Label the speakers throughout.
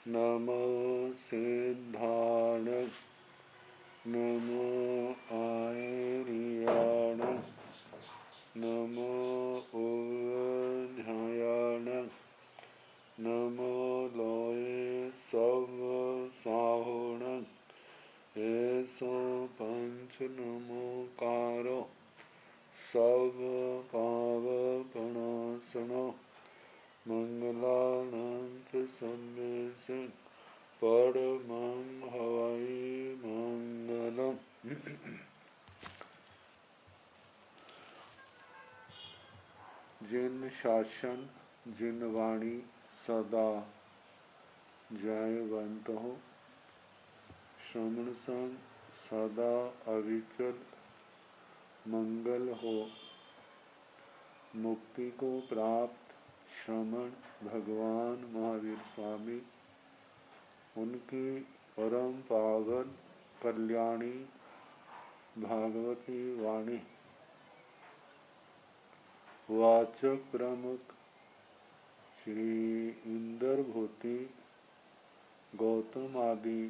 Speaker 1: नमो सिद्धाण नमो आयर्याण नमो ओझायाण नमो लोये सब साहुण ऐसो पंच नमोकारो सब पाव पणासनो मंगलानंत सन्यासी परमं हवै मंगलम। जिन शासन जिन वाणी सदा जयवंत हो श्रवण संग सदा अविचल मंगल हो। मुक्ति को प्राप्त श्रमण भगवान महावीर स्वामी उनकी परम पावन कल्याणी भागवती वाणी वाचक प्रमुख श्री इंदर भूति गौतम आदि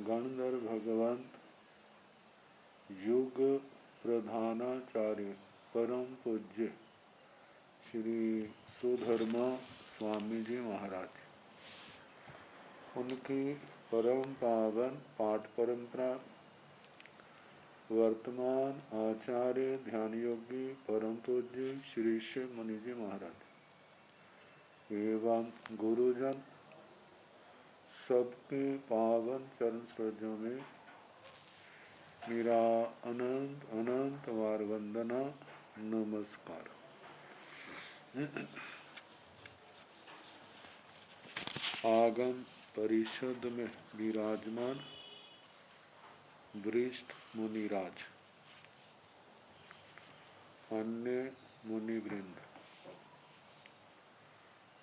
Speaker 1: गणधर भगवंत युग प्रधानाचार्य परम पूज्य श्री सुधर्मा स्वामी जी महाराज उनकी परम पावन पाठ परंपरा वर्तमान आचार्य ध्यान योगी परम पूज्य श्री शिव मुनि जी महाराज एवं गुरुजन सबके पावन चरण स्पर्शों में मेरा अनंत अनंत बार वंदना नमस्कार। आगम परिषद में विराजमान वरिष्ठ मुनिराज अन्य मुनिवृंद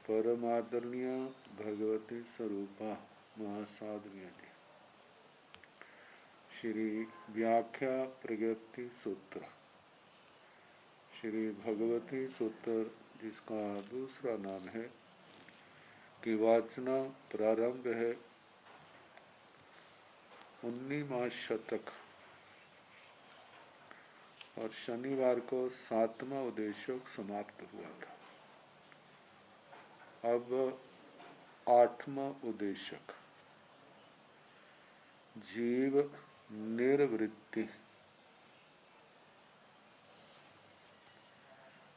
Speaker 1: परमादरणीय भगवती स्वरूपा महासाध्वी जी श्री व्याख्या प्रगति सूत्र श्री भगवती सूत्र जिसका दूसरा नाम है कि वाचना प्रारंभ है 19वां शतक और शनिवार को 7वां उद्देश्योक समाप्त हुआ था। अब 8वां उद्देश्यक जीव निर्वृत्ति।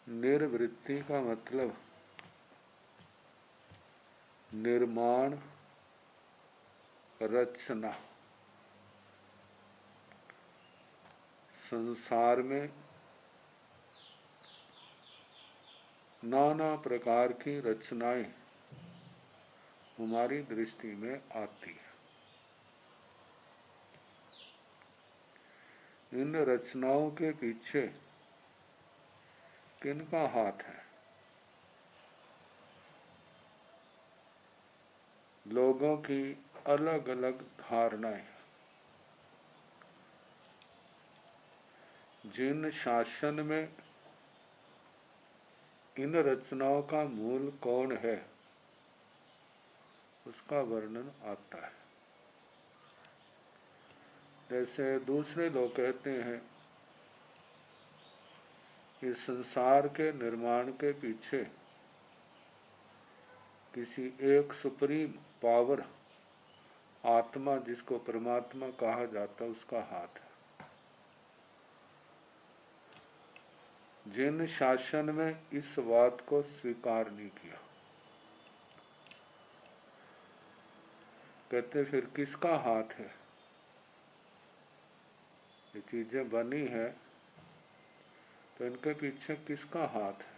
Speaker 1: निर्वृत्ति का मतलब निर्माण रचना। संसार में नाना प्रकार की रचनाएं हमारी दृष्टि में आती है। इन रचनाओं के पीछे किनका हाथ है? लोगों की अलग अलग धारणाएं। जिन शासन में इन रचनाओं का मूल कौन है उसका वर्णन आता है। जैसे दूसरे लोग कहते हैं कि संसार के निर्माण के पीछे किसी एक सुप्रीम पावर आत्मा जिसको परमात्मा कहा जाता है उसका हाथ है। जिन शासन में इस बात को स्वीकार नहीं किया कहते फिर किसका हाथ है? ये चीजें बनी है तो इनके पीछे किसका हाथ है?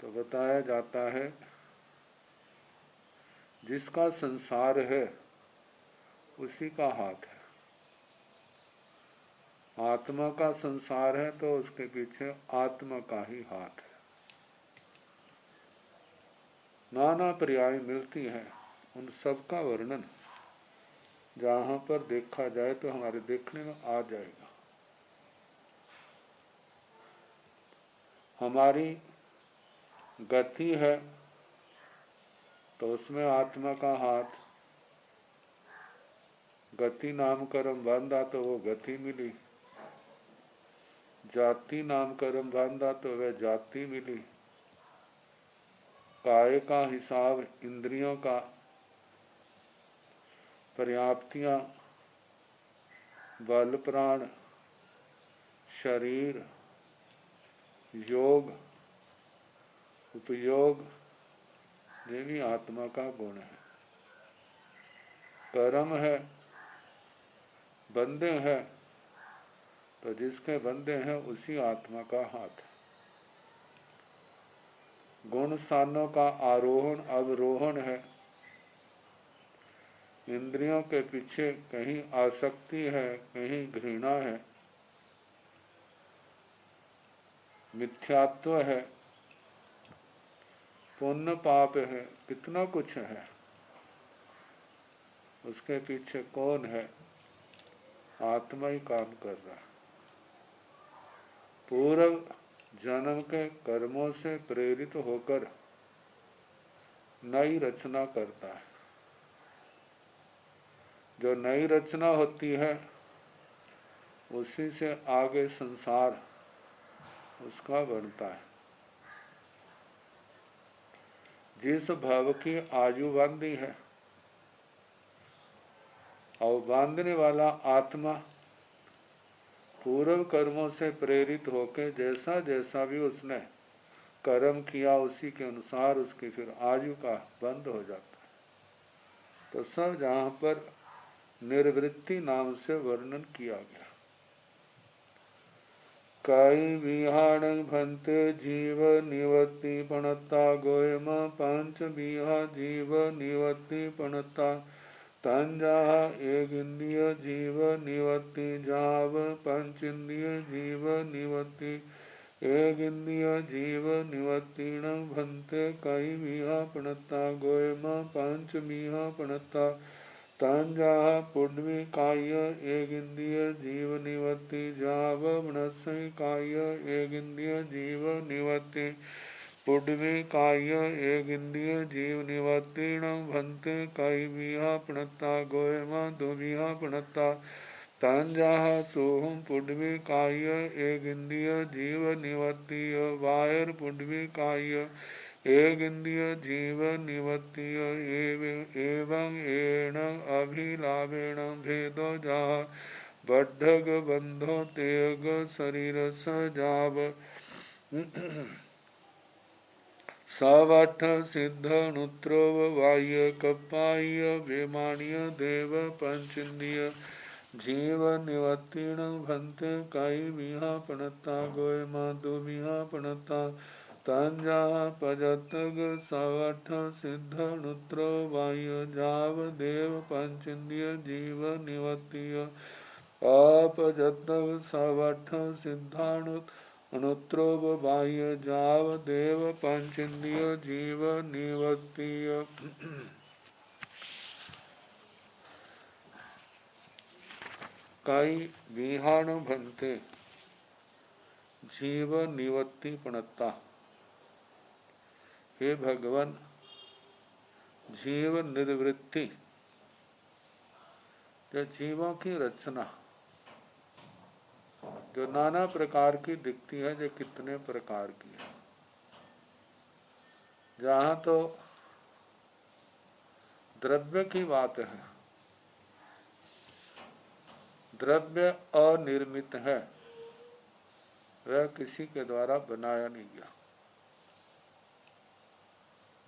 Speaker 1: तो बताया जाता है जिसका संसार है उसी का हाथ है। आत्मा का संसार है तो उसके पीछे आत्मा का ही हाथ है। नाना पर्याय मिलती हैं, उन सब का वर्णन जहाँ पर देखा जाए तो हमारे देखने में आ जाएगा। हमारी गति है तो उसमें आत्मा का हाथ। गति नाम कर्म बांधा तो वो गति मिली, जाति नाम कर्म बांधा तो वह जाति मिली। काय का हिसाब, इंद्रियों का, पर्याप्तियां, बल प्राण, शरीर, योग, उपयोग, ये भी आत्मा का गुण है। कर्म है, बंधे हैं, तो जिसके बंधे हैं उसी आत्मा का हाथ। गुण स्थानों का आरोहण अवरोहण है। इंद्रियों के पीछे कहीं आसक्ति है, कहीं घृणा है, मिथ्यात्व है, पुण्य पाप है, कितना कुछ है। उसके पीछे कौन है? आत्मा ही काम कर रहा है। पूर्व जन्म के कर्मों से प्रेरित होकर नई रचना करता है। जो नई रचना होती है उसी से आगे संसार उसका बनता है। जिस भाव की आयु बांधी है और बांधने वाला आत्मा पूर्व कर्मों से प्रेरित होकर जैसा जैसा भी उसने कर्म किया उसी के अनुसार उसकी फिर आयु का बंद हो जाता है। तो सब जहाँ पर निर्वृत्ति नाम से वर्णन किया गया। काई विहाण भंते जीव निवत्ति पणता गोयम पंच बिहा जीव निवत्ति पणता तंजा एक इंद्रिय जीव निवत्ति जाव पंच इंद्रिय जीव निवत्ति एक इंद्रिय जीव निवत्तीण भंते कई विहा पणता गोयम पंच बिहा पणता तंजा पुण्वी काय्य एक इंद्रिय जीव निवत्ति जाव मनस्य काय्य एक इंद्रिय जीव निवत्ति पुण्वी काय्य एक इंद्रिय जीव निवत्तीण भंते कई विहा पणता गोयमा दुविहा पणता तंजा सोहम पुण्वी काय्य एक इंद्रिय जीव निवत्ति वायर पुण्वी काय्य एक इंद्रिय जीव निवत्ति एवं एण अभिलाभेण भेदो जा बद्धग बंधो तेग शरीर सजाव सवठ सिद्ध नुत्रोव वाह्य कपाह्य वेमाण्य देव पंचेन्द्रिय जीव निवत्तीण भंते कई विहा पणता गोयमा दुविहा पणता तंजा पजतग सवठ सिद्ध नुत्रो वाह्य जाव देव पंचेन्द्रिय जीव निवत्तीय अपजतग सवठ सिद्धाणु अनुत्रोव बाह्य जाव देव पंचेन्द्रिय जीव निवत्तीय। कई विहाण भंते जीव निवत्ति पणता। हे भगवान, जीव निर्वृत्ति, जो जीवों की रचना जो नाना प्रकार की दिखती है, जो कितने प्रकार की है। जहाँ तो द्रव्य की बात है, द्रव्य अनिर्मित है, वह किसी के द्वारा बनाया नहीं गया।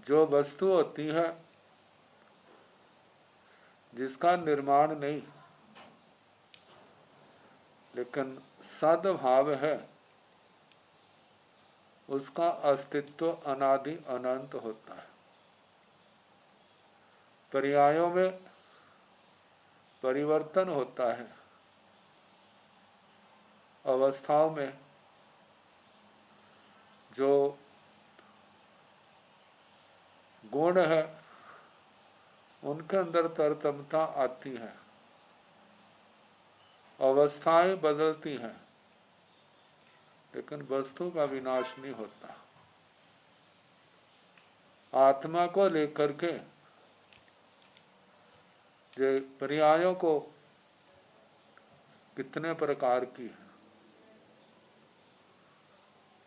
Speaker 1: जो वस्तु होती है जिसका निर्माण नहीं लेकिन सद्भाव है, उसका अस्तित्व अनादि अनंत होता है। पर्यायों में परिवर्तन होता है, अवस्थाओं में जो गुण है उनके अंदर तरतमता आती है, अवस्थाएं बदलती हैं, लेकिन वस्तु का विनाश नहीं होता। आत्मा को लेकर के जो पर्यायों को कितने प्रकार की है,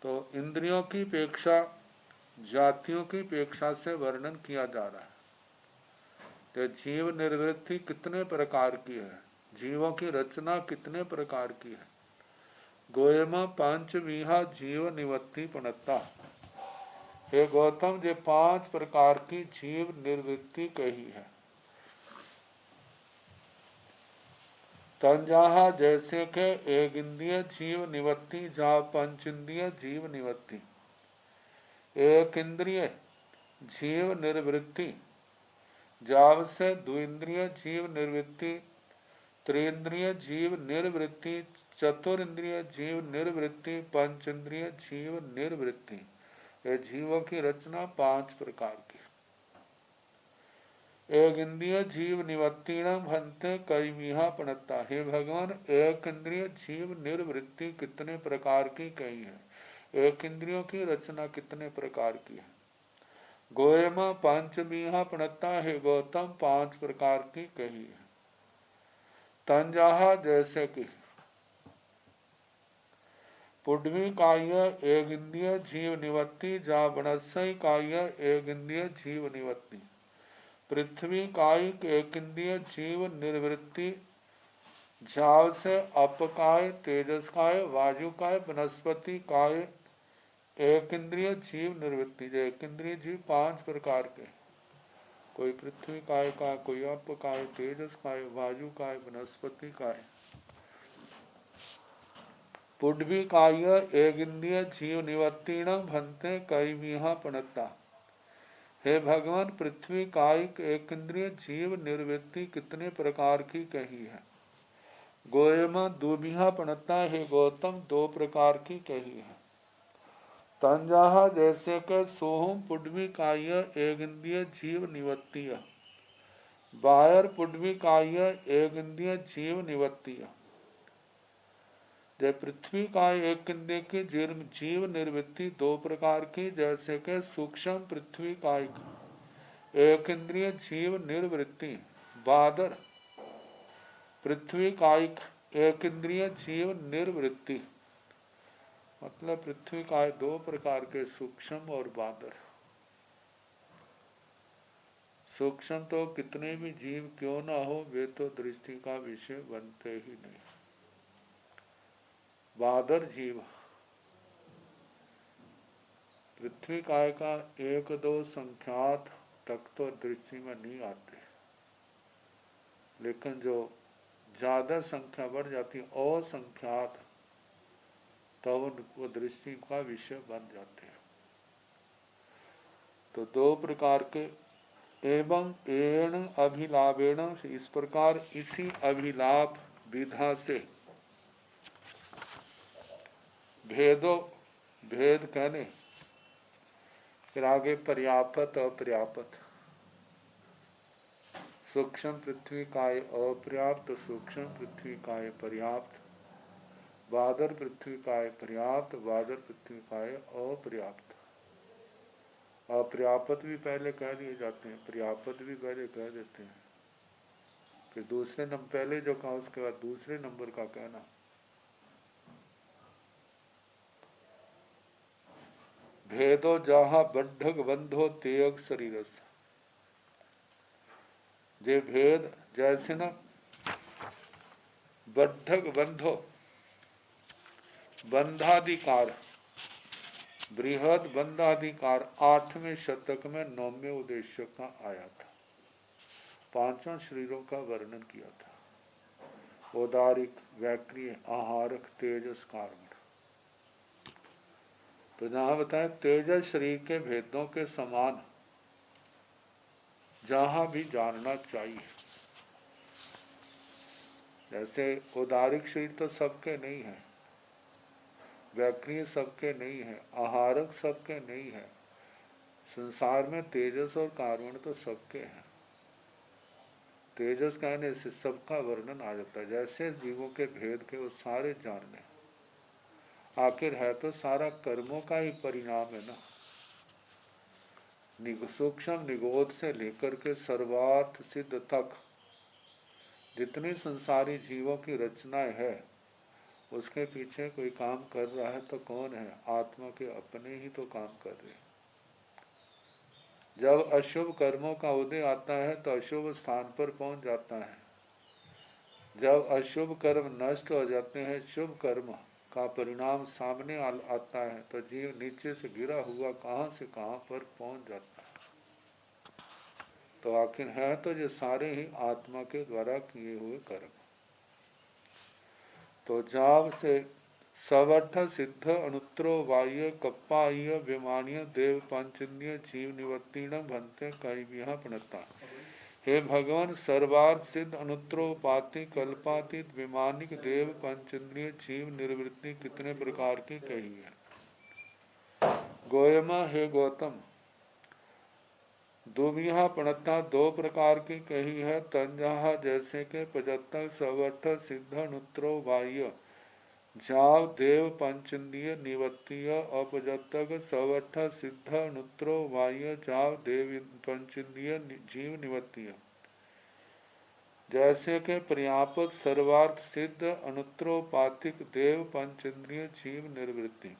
Speaker 1: तो इंद्रियों की अपेक्षा, जातियों की अपेक्षा से वर्णन किया जा रहा है। तो जीव निर्वृत्ति कितने प्रकार की है, जीवों की रचना कितने प्रकार की है। गोयमा पंच विहा जीव निवृत्ति पणता। हे गौतम, जो 5 प्रकार की जीव निर्वृत्ति कही है। तंजाहा जैसे के एक इंद्रिय जीव निवृत्ति, जा पंच इंद्रिय जीव निवृत्ति। एक इंद्रिय जीव निर्वृत्ति, जाव से द्विंद्रिय जीव निर्वृत्ति, त्रिंद्रिय जीव निर्वृत्ति, चतुरिंद्रिय जीव निर्वृत्ति, पंचेंद्रिय जीव निर्वृत्ति। ये जीवों की रचना 5 प्रकार की। एक इंद्रिय जीव निवृत्तिण भंते कईमिहा पणता। हे भगवान, एक इंद्रिय जीव निर्वृत्ति कितने प्रकार की कही है, एक इंद्रियों की रचना कितने प्रकार की है। गोयमा पंचमीहा पणता। हे गौतम, 5 प्रकार की कही है। तंजाहा जैसे कि पुड्वी काव्य एक इंद्रिय जीव निवृत्ति, जा बनस्सई काव्य एक इंद्रिय जीव निवृत्ति। पृथ्वी कायिक एक इंद्रिय जीव निर्वृत्ति, जाव से अपकाय, तेजस काय, वायु काय, वनस्पति काय एक इंद्रिय जीव निर्वृत्ति। जो एक इंद्रिय जीव 5 प्रकार के, कोई पृथ्वी काय का, कोई अपकाय, तेजस काय, वायु काय, वनस्पति काय। पुड्वी काव्य एक इंद्रिय जीव निवृत्तिण भंते कईमिहा पणता। हे भगवान, पृथ्वी कायिक एक इंद्रिय जीव निर्वृत्ति कितने प्रकार की कही है। गोयमा दुबिहा पणता। हे गौतम, 2 प्रकार की कही है। तंजाहा जैसे के सोहम पुड्वी काव्य एक इंद्रिय जीव निवृत्ति, बायर पुड्वी काव्य एक इंद्रिय जीव निवृत्ति। जय पृथ्वी का एक इंद्रिय की जीव निर्वृत्ति 2 प्रकार की, जैसे के सूक्ष्म पृथ्वी का एक इंद्रिय जीव निर्वृत्ति, बादर पृथ्वी कायिक एक इंद्रिय जीव निर्वृत्ति। मतलब पृथ्वी का 2 प्रकार के, सूक्ष्म और बादर। सूक्ष्म तो कितने भी जीव क्यों ना हो, वे तो दृष्टि का विषय बनते ही नहीं। बादर जीव पृथ्वी काय का 1-2 संख्यात तक तो दृष्टि में नहीं आते, लेकिन जो ज्यादा संख्या बढ़ जाती असंख्यात, तब वो दृष्टि का विषय बन जाते हैं। तो 2 प्रकार के। एवं एण अभिलाभेण, इस प्रकार इसी अभिलाप विधा से भेदो, भेद कहने फिर आगे पर्याप्त अपर्याप्त। सूक्ष्म पृथ्वी काय अपर्याप्त, सूक्ष्म पृथ्वी काय पर्याप्त, बादर पृथ्वी काय पर्याप्त, बादर पृथ्वी काय अपर्याप्त। अपर्याप्त भी पहले कह दिए जाते हैं, पर्याप्त भी पहले कह देते हैं, फिर दूसरे नंबर पहले जो कहा उसके बाद दूसरे नंबर का कहना। भेदो जहा बड्ढक बंधो तेग शरीरस। जे भेद जैसे न बड्ढक बंधो बंधाधिकार, बृहद बंधाधिकार 8वें शतक में 9वें उद्देश्य का आया था। 5 शरीरों का वर्णन किया था। औदारिक, वैक्रिय, आहारक, तेजस, कारण। तो जहां बताया तेजस शरीर के भेदों के समान जहां भी जानना चाहिए। जैसे औदारिक शरीर तो सबके नहीं है, वैक्रिय सबके नहीं है, आहारक सबके नहीं है। संसार में तेजस और कारण तो सबके हैं। तेजस कहने से सबका वर्णन आ जाता है। जैसे जीवों के भेद के वो सारे जानने, आखिर है तो सारा कर्मों का ही परिणाम है ना। सूक्ष्म निगोद से लेकर के सर्वार्थ सिद्ध तक जितनी संसारी जीवों की रचनाएं है, उसके पीछे कोई काम कर रहा है तो कौन है? आत्मा के अपने ही तो काम कर रहे हैं। जब अशुभ कर्मों का उदय आता है तो अशुभ स्थान पर पहुंच जाता है। जब अशुभ कर्म नष्ट हो जाते हैं, शुभ कर्म का परिणाम सामने आता है, तो जीव नीचे से गिरा हुआ कहाँ से कहाँ पर पहुंच जाता है। तो आखिर है तो ये सारे ही आत्मा के द्वारा किए हुए कर्म। तो जाव से सवर्थ सिद्ध अनुत्रो बाह्य कप्पाह्य विमानीय देव पंचन्य जीव निवर्तीण भंते कई प्रणता। हे भगवान, सर्वार्थ सिद्ध अनुत्रोपाति कल्पातीत विमानिक देव पंचेंद्रिय जीव निर्वृत्ति कितने प्रकार की कही है। गोयमा, हे गौतम, दुविहा प्रणता 2 प्रकार की कही है। तंजहा जैसे के 75 सवर्थ सिद्ध अनुत्रो बाह्य जाव देव पंचेंद्रिय निवत्तीय अपजतक सवर्थ सिद्ध अनुत्रो बाह्य जाव देव पंचेंद्रिय जीव निवत्तीय। जैसे के पर्याप्त सर्वार्थ सिद्ध अनुत्रोपातिक देव पंचेंद्रिय जीव निर्वृत्ति,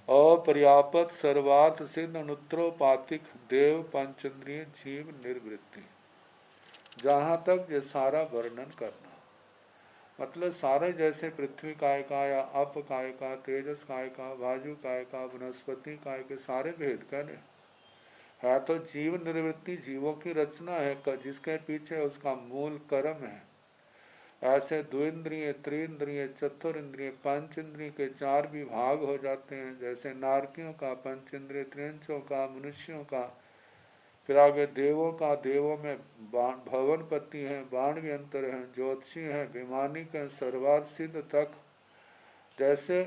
Speaker 1: अपर्याप्त सर्वार्थ सिद्ध अनुत्रोपातिक देव पंचेंद्रिय जीव निर्वृत्ति। जहाँ तक ये सारा वर्णन करना, मतलब सारे जैसे पृथ्वी काय का या अप काय का, तेजस काय का, वायु काय का, वनस्पति काय के सारे भेद कहने है। तो जीव निवृत्ति जीवों की रचना है, जिसके पीछे उसका मूल कर्म है। ऐसे द्विंद्रिय, त्रिंद्रिय, चतुरिंद्रिय, पंचेंद्रिय के 4 विभाग हो जाते हैं। जैसे नारकियों का, पंचेंद्रिय त्रिंचों का, मनुष्यों का, फिर आगे देवों का, देवों में भवनपति हैं, बाणव्यंतर हैं, ज्योतिषी हैं, विमानिक हैं, सर्वार्थ सिद्ध तक। जैसे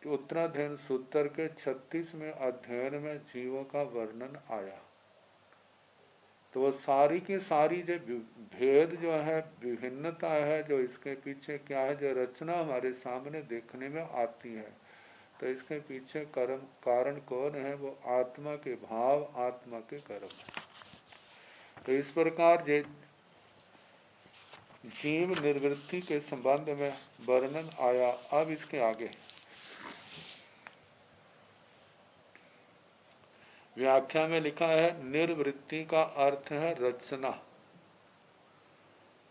Speaker 1: उत्तराध्ययन सूत्र के 36वें अध्ययन में जीवों का वर्णन आया, तो वो सारी की सारी जो भेद जो है, विभिन्नता है, जो इसके पीछे क्या है, जो रचना हमारे सामने देखने में आती है, तो इसके पीछे कर्म कारण कौन है? वो आत्मा के भाव, आत्मा के कर्म। तो इस प्रकार ये जीव निर्वृत्ति के संबंध में वर्णन आया। अब इसके आगे व्याख्या में लिखा है, निर्वृत्ति का अर्थ है रचना,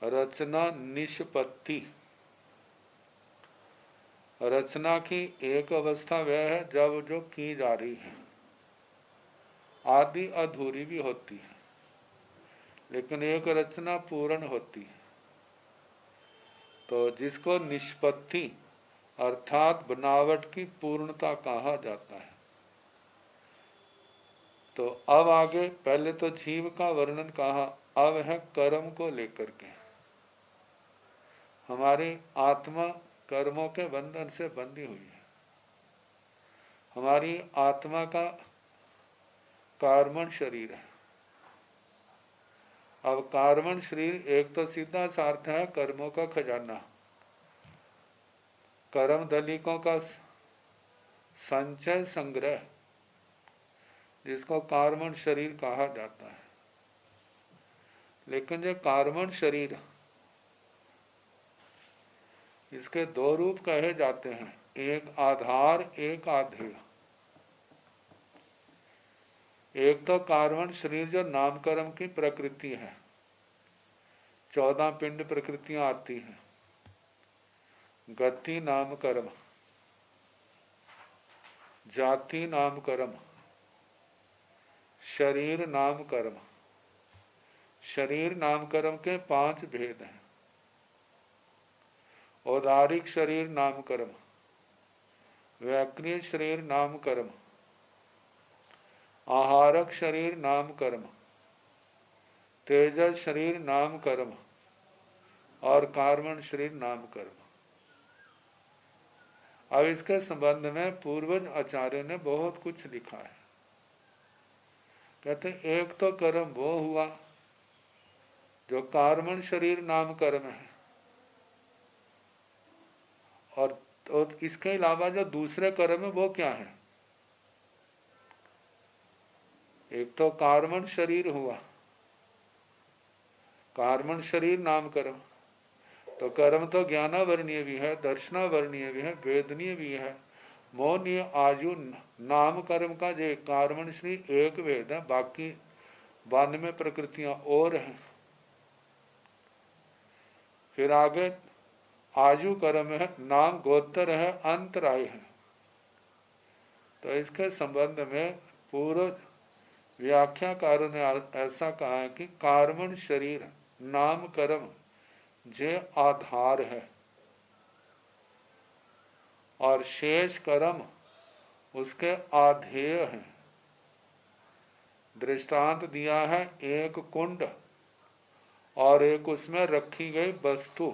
Speaker 1: रचना निष्पत्ति। रचना की एक अवस्था वह है जब जो की जा रही है, आदि अधूरी भी होती है, लेकिन एक रचना पूर्ण होती है। तो जिसको निष्पत्ति अर्थात बनावट की पूर्णता कहा जाता है। तो अब आगे पहले तो जीव का वर्णन कहा, अब है कर्म को लेकर के। हमारी आत्मा कर्मों के बंधन से बंधी हुई है। हमारी आत्मा का कार्बन शरीर है। अब कार्बन शरीर एक तो सीधा सा अर्थ है कर्मों का खजाना, कर्म दलिकों का संचय संग्रह, जिसको कार्बन शरीर कहा जाता है। लेकिन जो कार्बन शरीर, इसके 2 रूप कहे जाते हैं, एक आधार, एक आधेय। एक तो कार्बन शरीर जो नामकर्म की प्रकृति है, 14 पिंड प्रकृतियां आती हैं। गति नाम कर्म, जाति नाम कर्म, शरीर नाम कर्म। शरीर नाम कर्म के 5 भेद हैं। औदारिक शरीर नाम कर्म, व्याक्रिय शरीर नाम कर्म, आहारक शरीर नाम कर्म, तेजस शरीर नाम कर्म और कार्बन शरीर नाम कर्म। अब इसके संबंध में पूर्वज आचार्यों ने बहुत कुछ लिखा है। कहते एक तो कर्म वो हुआ जो कार्बन शरीर नाम कर्म है, और इसके अलावा जो दूसरे कर्म है वो क्या है? एक तो कार्मण शरीर हुआ, कार्मण शरीर नाम कर्म, तो कर्म तो ज्ञानावरणीय भी है, दर्शनावरणीय भी है, वेदनीय भी है, मौनीय आयु नाम कर्म का जो कार्मण शरीर एक वेद है, बाकी 92 प्रकृतियां और हैं। फिर आगे आयु कर्म है, नाम गोत्र है, अंतराय है। तो इसके संबंध में पूर्व व्याख्याकारों ने ऐसा कहा है कि कार्मण शरीर नाम कर्म जे आधार है और शेष कर्म उसके आधेय हैं। दृष्टांत दिया है एक कुंड और एक उसमें रखी गई वस्तु।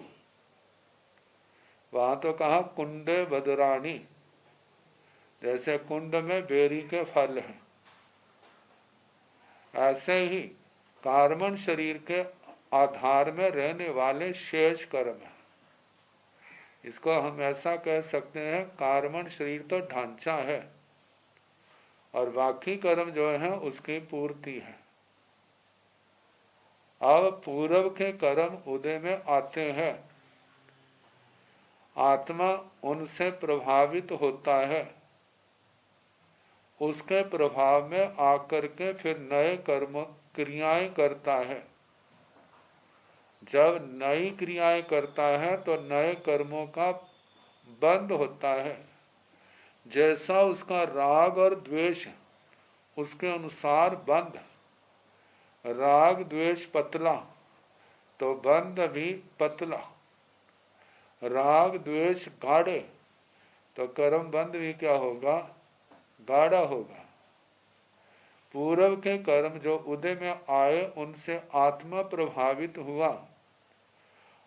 Speaker 1: वहां तो कहा कुंडे बदरानी, जैसे कुंड में बेरी के फल हैं, ऐसे ही कार्मण शरीर के आधार में रहने वाले शेष कर्म है। इसको हम ऐसा कह सकते हैं, कार्मण शरीर तो ढांचा है और बाकी कर्म जो है उसकी पूर्ति है। अब पूर्व के कर्म उदय में आते हैं, आत्मा उनसे प्रभावित होता है, उसके प्रभाव में आकर के फिर नए कर्म क्रियाएं करता है। जब नई क्रियाएं करता है तो नए कर्मों का बंध होता है। जैसा उसका राग और द्वेष उसके अनुसार बंध, राग द्वेष पतला तो बंध भी पतला, राग द्वेष गाढ़े तो कर्म बंध भी क्या होगा, गाढ़ा होगा। पूर्व के कर्म जो उदय में आए उनसे आत्मा प्रभावित हुआ,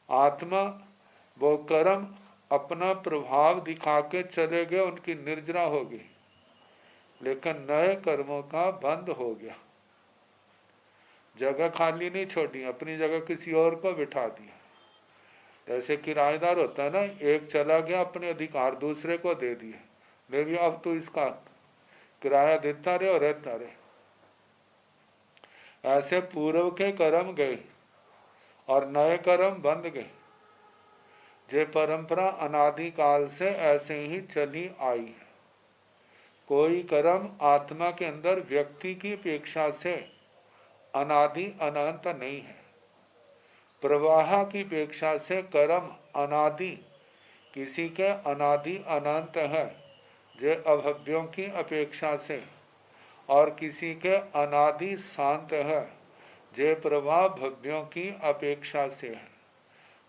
Speaker 1: आत्मा वो कर्म अपना प्रभाव दिखा के चले गए, उनकी निर्जरा होगी, लेकिन नए कर्मों का बंद हो गया। जगह खाली नहीं छोड़ी, अपनी जगह किसी और को बिठा दिया। जैसे किराएदार होता है ना, एक चला गया अपने अधिकार दूसरे को दे दिए, ले भी अब तो इसका किराया देता रहे और रहता रहे। ऐसे पूर्व के कर्म गए और नए कर्म बंद गए। जे परंपरा अनादिकाल से ऐसे ही चली आई है। कोई कर्म आत्मा के अंदर व्यक्ति की अपेक्षा से अनादि अनंत नहीं है। प्रवाह की अपेक्षा से कर्म अनादि, किसी के अनादि अनंत है जे अभव्यों की अपेक्षा से, और किसी के अनादि शांत है जे प्रवाह भव्यों की अपेक्षा से है।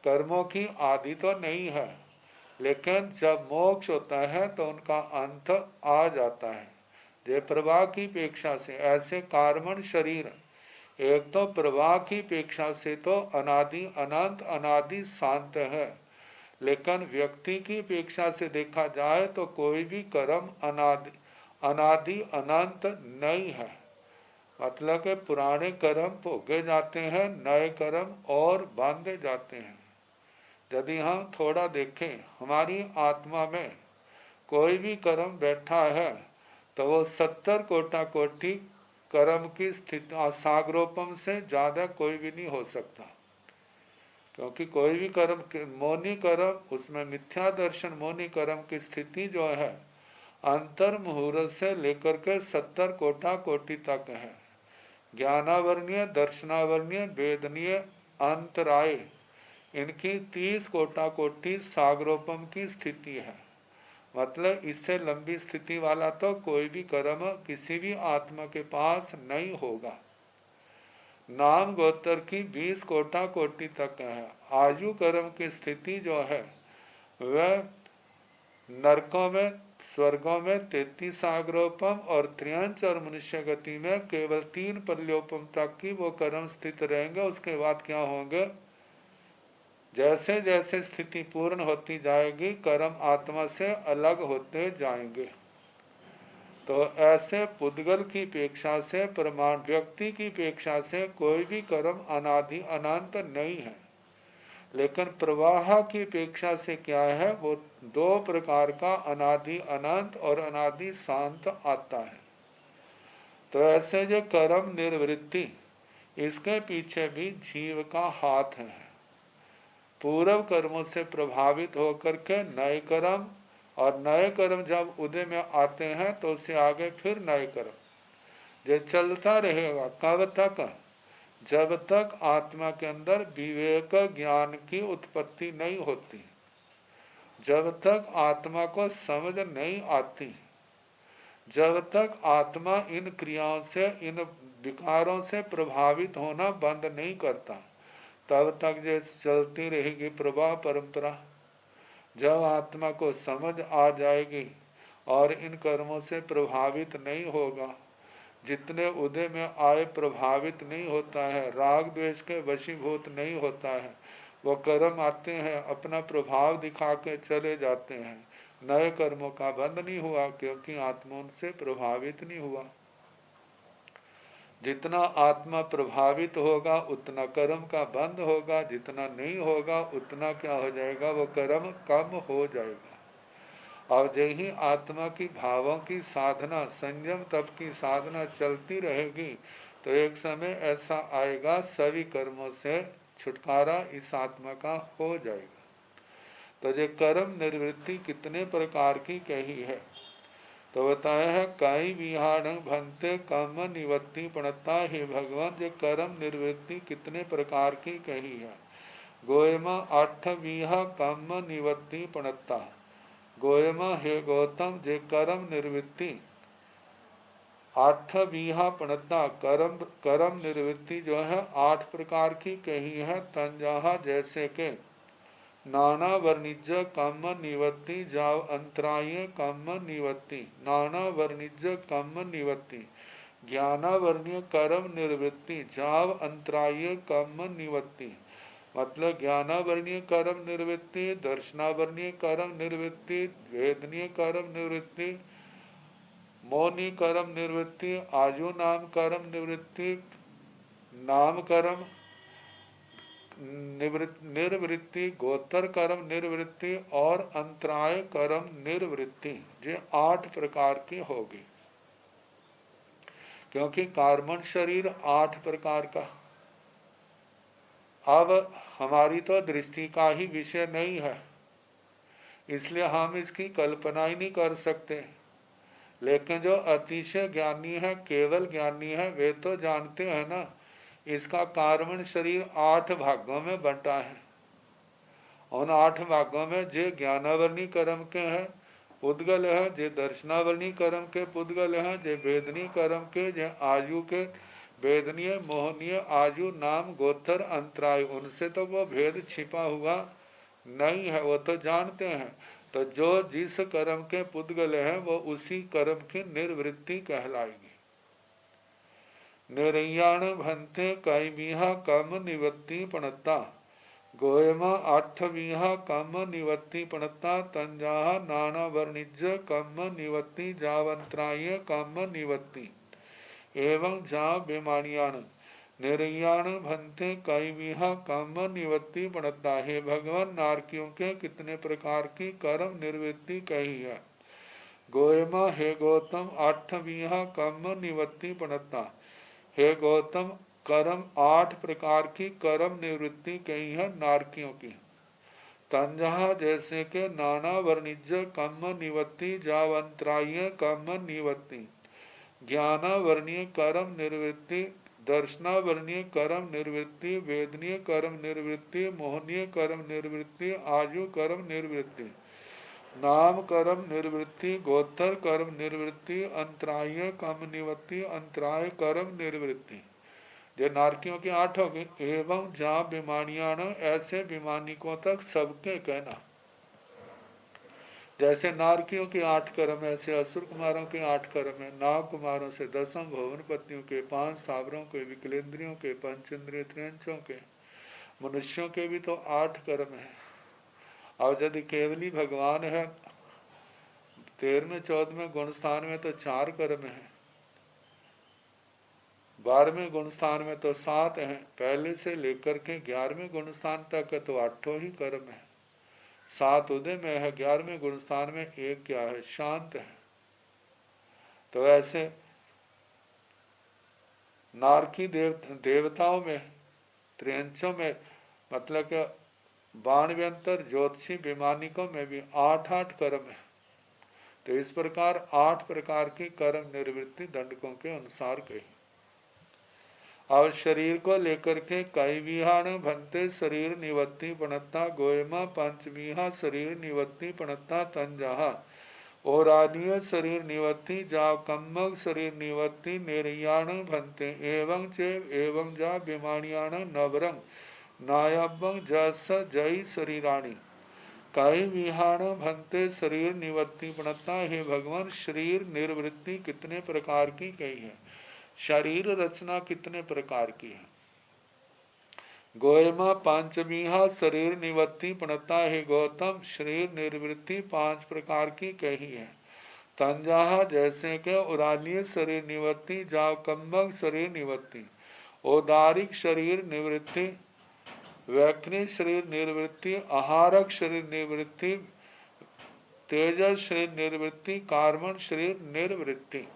Speaker 1: कर्मों की आदि तो नहीं है, लेकिन जब मोक्ष होता है तो उनका अंत आ जाता है जे प्रवाह की अपेक्षा से। ऐसे कार्मण शरीर एक तो प्रवाह की अपेक्षा से तो अनादि अनंत अनादि शांत है, लेकिन व्यक्ति की अपेक्षा से देखा जाए तो कोई भी कर्म अनादि अनंत नहीं है। मतलब के पुराने कर्म भोगे जाते हैं, नए कर्म और बांधे जाते हैं। यदि हम थोड़ा देखें, हमारी आत्मा में कोई भी कर्म बैठा है तो वो 70 कोटि कोटि कर्म की स्थिति सागरोपम से ज्यादा कोई भी नहीं हो सकता। क्योंकि कोई भी कर्म, मौनी कर्म, उसमें मिथ्या दर्शन मौनी कर्म की स्थिति जो है अंतर मुहूर्त से लेकर के 70 कोटि कोटि तक है। ज्ञानावरणीय, दर्शनावरणीय, वेदनीय, अंतराय, इनकी 30 कोटि कोटि सागरोपम की स्थिति है। मतलब इससे लंबी स्थिति वाला तो कोई भी कर्म किसी भी आत्मा के पास नहीं होगा। नाम गोत्र की 20 कोटि कोटि तक है। आयु कर्म की स्थिति जो है वह नरकों में, स्वर्गों में 33 सागरोपम और त्रियंच और मनुष्य गति में केवल 3 पल्योपम तक की वो कर्म स्थित रहेंगे। उसके बाद क्या होंगे, जैसे जैसे स्थिति पूर्ण होती जाएगी कर्म आत्मा से अलग होते जाएंगे। तो ऐसे पुद्गल की अपेक्षा से, प्रमाण व्यक्ति की अपेक्षा से कोई भी कर्म अनादि अनंत नहीं है। लेकिन प्रवाह की अपेक्षा से क्या है, वो 2 प्रकार का अनादि अनंत और अनादि शांत आता है। तो ऐसे जो कर्म निर्वृत्ति, इसके पीछे भी जीव का हाथ है। पूर्व कर्मों से प्रभावित होकर के नए कर्म, और नए कर्म जब उदय में आते हैं तो उससे आगे फिर नए कर्म जो चलता रहेगा। कब तक? जब तक आत्मा के अंदर विवेक ज्ञान की उत्पत्ति नहीं होती, जब तक आत्मा को समझ नहीं आती, जब तक आत्मा इन क्रियाओं से, इन विकारों से प्रभावित होना बंद नहीं करता, तब तक ये चलती रहेगी प्रवाह परंपरा। जब आत्मा को समझ आ जाएगी और इन कर्मों से प्रभावित नहीं होगा, जितने उदय में आए प्रभावित नहीं होता है, राग द्वेष के वशीभूत नहीं होता है, वो कर्म आते हैं अपना प्रभाव दिखा के चले जाते हैं, नए कर्मों का बंद नहीं हुआ, क्योंकि आत्मा उनसे प्रभावित नहीं हुआ। जितना आत्मा प्रभावित होगा उतना कर्म का बंद होगा, जितना नहीं होगा उतना क्या हो जाएगा, वो कर्म कम हो जाएगा। और यही आत्मा की भावों की साधना, संयम तप की साधना चलती रहेगी तो एक समय ऐसा आएगा सभी कर्मों से छुटकारा इस आत्मा का हो जाएगा। तो ये कर्म निर्वृत्ति कितने प्रकार की कही है, तो बताया है कई विहार भंते कर्म निवृत्ति पणता। हे भगवान, जो कर्म निर्वृत्ति कितने प्रकार की कही है। गोयमा 8 विहा कर्म निवृत्ति पणता। गोयमा हे गौतम, जे कर्म निर्वृत्ति 8 विहा पणता, कर्म निर्वृत्ति जो है 8 प्रकार की कही है। तंजाहा जैसे के नाना वर्णिज कर्म निवृत्ति जाव अंतराय कर्म निवृत्ति। नाना वर्णिज कर्म निवृत्ति, ज्ञानावर्णीय कर्म निर्वृत्ति जाव अंतराय कर्म निवृत्ति। मतलब ज्ञानावर्णीय कर्म निवृत्ति, दर्शनावर्णीय कर्म निवृत्ति, वेदनीय कर्म निवृत्ति, मौनी कर्म निवृत्ति, आजु नाम कर्म निवृत्ति, नाम कर्म निर्वृत्ति, गोत्र कर्म निर्वृत्ति और अंतराय कर्म निर्वृत्ति, ये 8 प्रकार की होगी। क्योंकि कार्बन शरीर 8 प्रकार का। अब हमारी तो दृष्टि का ही विषय नहीं है, इसलिए हम इसकी कल्पना ही नहीं कर सकते। लेकिन जो अतिशय ज्ञानी है, केवल ज्ञानी है, वे तो जानते हैं ना, इसका कार्बन शरीर 8 भागों में बंटा है। उन 8 भागों में जे ज्ञानावर्णी कर्म के हैं पुद्गल है, जे दर्शनावर्णी कर्म के पुद्गल हैं, जे वेदनीय कर्म के, जे आयु के, वेदनीय मोहनीय आयु नाम गोत्र अंतराय, उनसे तो वो भेद छिपा हुआ नहीं है, वो तो जानते हैं। तो जो जिस कर्म के पुद्गल हैं वो उसी कर्म की निर्वृत्ति कहलाएगी। निरयाण भंते कैमिहा कर्म निवृत्ति पणता। गोयमा 8 विहा कर्म निवृत्ति पणता। तंजाहा नाना वर्णिज कर्म निवृत्ति जावंतराय कर्म निवृत्ति। एवं जा बेमानियाण निरयाण भंते कैमिहा कर्म निवृत्ति पणता। हे भगवान, नारकियों के कितने प्रकार की कर्म निवृत्ति कही है। गोयमा हे गौतम 8 विहा कर्म निवृत्ति पणता। हे गौतम, कर्म 8 प्रकार की कर्म निवृत्ति कही है नारकियों की। तंजहा जैसे के नाना वर्णिज कर्म निवृत्ति जावंतराय कर्म निवृत्ति। ज्ञानावर्णीय कर्म निवृत्ति, दर्शनावर्णीय कर्म निवृत्ति, वेदनीय कर्म निवृत्ति, मोहनीय कर्म निवृत्ति, आयु कर्म निवृत्ति, नाम कर्म निवृत्ति, गोत्र कर्म निवृत्ति, अंतराय कर्म निवृत्ति, अंतराय कर्म निवृत्ति। जो नारकियों की 8 होगी। एवं जहाँ विमानियाण, ऐसे विमानिकों तक सबके कहना। जैसे नारकियों के 8 कर्म, ऐसे असुर कुमारों के 8 कर्म है। नाग कुमारों से 10 भवन पतियों के, 5 स्थावरों के, विकलेंद्रियों के, पंचेंद्रिय त्रियंचों के, मनुष्यों के भी तो 8 कर्म है। और यदि केवली भगवान है 13वें 14वें गुण स्थान में तो 4 कर्म है, 12वें गुण स्थान में तो 7 हैं, पहले से लेकर के 11वें गुण स्थान तक तो 8 ही कर्म है। 7 उदय में है, 11वें गुण स्थान में 1 क्या है, शांत है। तो ऐसे नारकी देवताओं में, त्रियंचों में, मतलब कि बाण व्यंतर, ज्योतिषी, विमानिकों में भी 8-8 कर्म है। तो इस प्रकार 8 प्रकार की कर्म निवृत्ति दंडकों के अनुसार कही। अब शरीर को लेकर के कई विहान भंते शरीर निवत्ति पणता गोयमा पंचमीहा शरीर निवत्ति पणता तंजहा और आनीय शरीर निवत्ति जा कम्मक शरीर निवत्ति निर्याण भंते एवं जा विमानियाण नवरंग नायाबंग जस जय शरीराणी कई विहान भंते शरीर निवृत्ति पणता। हे भगवान, शरीर निर्वृत्ति कितने प्रकार की कही है, शरीर रचना कितने प्रकार की है। गोयमा पांचमीहा शरीर निवृत्ति पणता। हे गौतम, शरीर निर्वृत्ति 5 प्रकार की कही है। तंजाहा जैसे के उरालीय शरीर निवृत्ति, जाव कम्बक शरीर निवृत्ति, औदारिक शरीर निवृत्ति, वैक्रिक शरीर निवृत्ति, आहारक शरीर निवृत्ति, तेजस शरीर निवृत्ति, कार्मण शरीर निवृत्ति।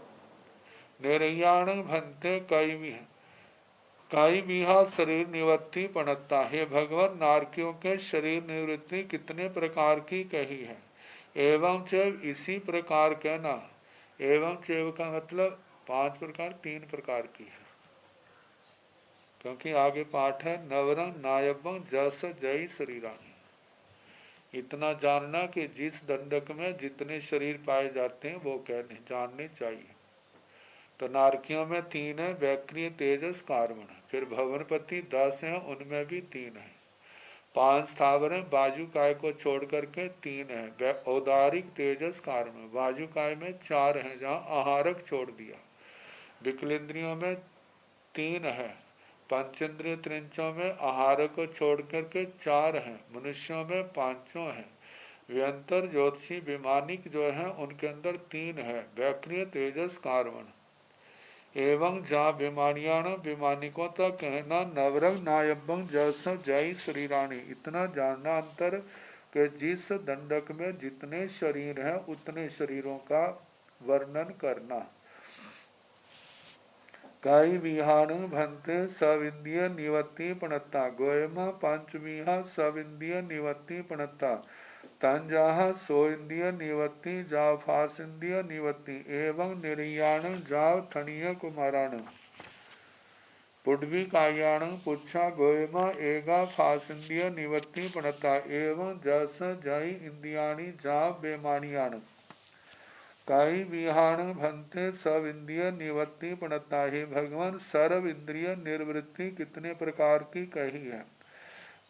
Speaker 1: निर्याण भंते कई विहा शरीर निवृत्ति पणता। हे भगवान, नारकियों के शरीर निवृत्ति कितने प्रकार की कही है। एवं चैव इसी प्रकार कहना। एवं चैव का मतलब 5 प्रकार 3 प्रकार की है, क्योंकि आगे पाठ है नवरंग नायबंग जस जय शरीरानी। इतना जानना कि जिस दंडक में जितने शरीर पाए जाते हैं वो कहने जानने चाहिए। तो नारकियों में 3 है, वैक्रिय, तेजस, कार्मण। फिर भवनपति 10 हैं, उनमें भी 3 है। 5 स्थावर है, बाजुकाय को छोड़ करके 3 है, औदारिक, तेजस, कार्मण। बाजुकाय में 4 है, जहाँ आहारक छोड़ दिया। विकलेंद्रियों में 3 है, पंचेंद्रिय त्रिंचों में आहार को छोड़ करके 4 हैं, मनुष्यों में 5 हैं। व्यंतर, ज्योतिषी, विमानिक जो है उनके अंदर 3 है, वैक्रिय, तेजस, कार्मण। एवं जा विमानियाण विमानिकों तक कहना नवरंग नायबंग जस जय शरीराणी। इतना जानना अंतर के जिस दंडक में जितने शरीर हैं उतने शरीरों का वर्णन करना। कई विहान भंते सविंदीय निवत्ति पणता। गोयमा पंचमीहा सविंदीय निवत्ति पणता। तंजाहा सोइंदीय निवत्ति जाव फासिंदीय निवत्ति एवं निर्याण जाव थणीय कुमाराण। पुड्वी कायाण पुच्छा गोयमा एगा फासिंदीय निवत्ति पणता एवं जस जय इंदियाणी जाव बेमानियाण। कई विहान भंते सब इंद्रिय निवृत्ति पणता। हे भगवान, सर्व इंद्रिय निर्वृत्ति कितने प्रकार की कही है।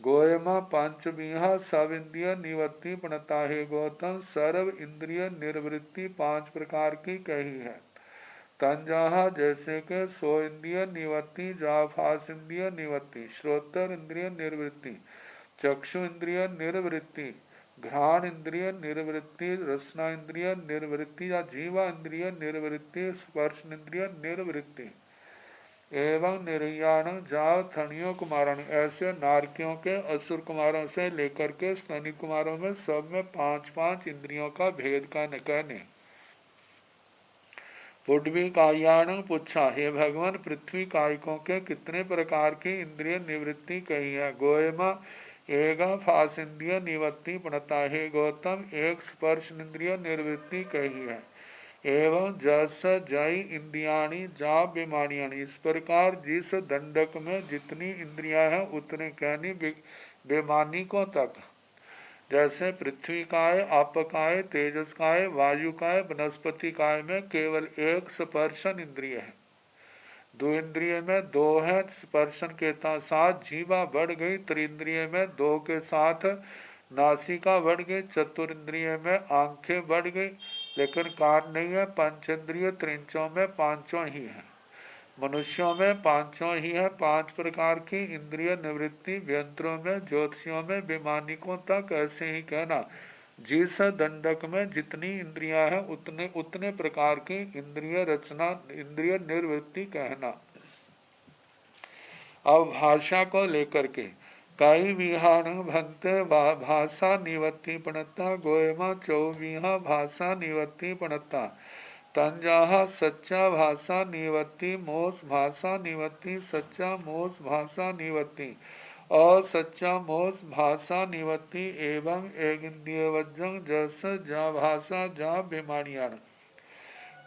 Speaker 1: गोयमा पंचमीहा सब इंद्रिय निवृत्ति पणता। हे गौतम, सर्व इंद्रिय निर्वृत्ति 5 प्रकार की कही है। तंजाहा जैसे के सो इंद्रिय निवृत्ति, जाफास इंद्रिय निवृत्ति, श्रोत्र इंद्रिय निर्वृत्ति, चक्षु इंद्रिय निर्वृत्ति, घ्राण इंद्रिय निर्वृत्ति, रसना इंद्रिय निर्वृत्ति या जीवा इंद्रिय निर्वृत्ति, स्पर्श इंद्रिय निर्वृत्ति एवं निर्याण जाव थणियों कुमारण। ऐसे नारकियों के असुर कुमारों से लेकर के स्तनी कुमारों में सब में 5-5 इंद्रियों का भेद का कहने। पुड्वी कायाण पूछा। हे भगवान, पृथ्वी कायिकों के कितने प्रकार की इंद्रिय निवृत्ति कही है। गोयमा एगा फास इंद्रिय निवृत्ति पणता। हे गौतम, एक स्पर्श इंद्रिय निवृत्ति कही है। एवं जस जय इंद्रियाणी जा बेमानियाणी। इस प्रकार जिस दंडक में जितनी इंद्रियां हैं उतने कहनी बेमानिकों तक। जैसे पृथ्वी काय, आपकाय, तेजस काय, वायु काय, वनस्पति काय में केवल एक स्पर्शन इंद्रिय है। 2 इंद्रिय में 2 है, स्पर्शन के साथ जीवा बढ़ गई। त्रिंद्रिय में 2 के साथ नासिका बढ़ गई। चतुरिंद्रिय में आंखें बढ़ गई, लेकिन कान नहीं है। पंचेंद्रिय त्रिंचों में 5 ही है। मनुष्यों में 5 ही है। 5 प्रकार की इंद्रिय निवृत्ति व्यंतरों में, ज्योतिषियों में, विमानिकों तक ऐसे ही कहना। जिस दंडक में जितनी इंद्रियां हैं उतने प्रकार की इंद्रिय रचना, इंद्रिय निर्वृत्ति कहना। अब भाषा को लेकर के कई विहान भंते भाषा निवृत्ति पणता। गोयमा 24 भाषा निवृत्ति पणता। तंजाहा सच्चा भाषा निवत्ति मोस भाषा निवत्ति सच्चा मोस भाषा निवत्ति असच्चा मोस भाषा निवत्ति एवं एगिंद्यवज्जं जस जा भाषा जा बेमानियान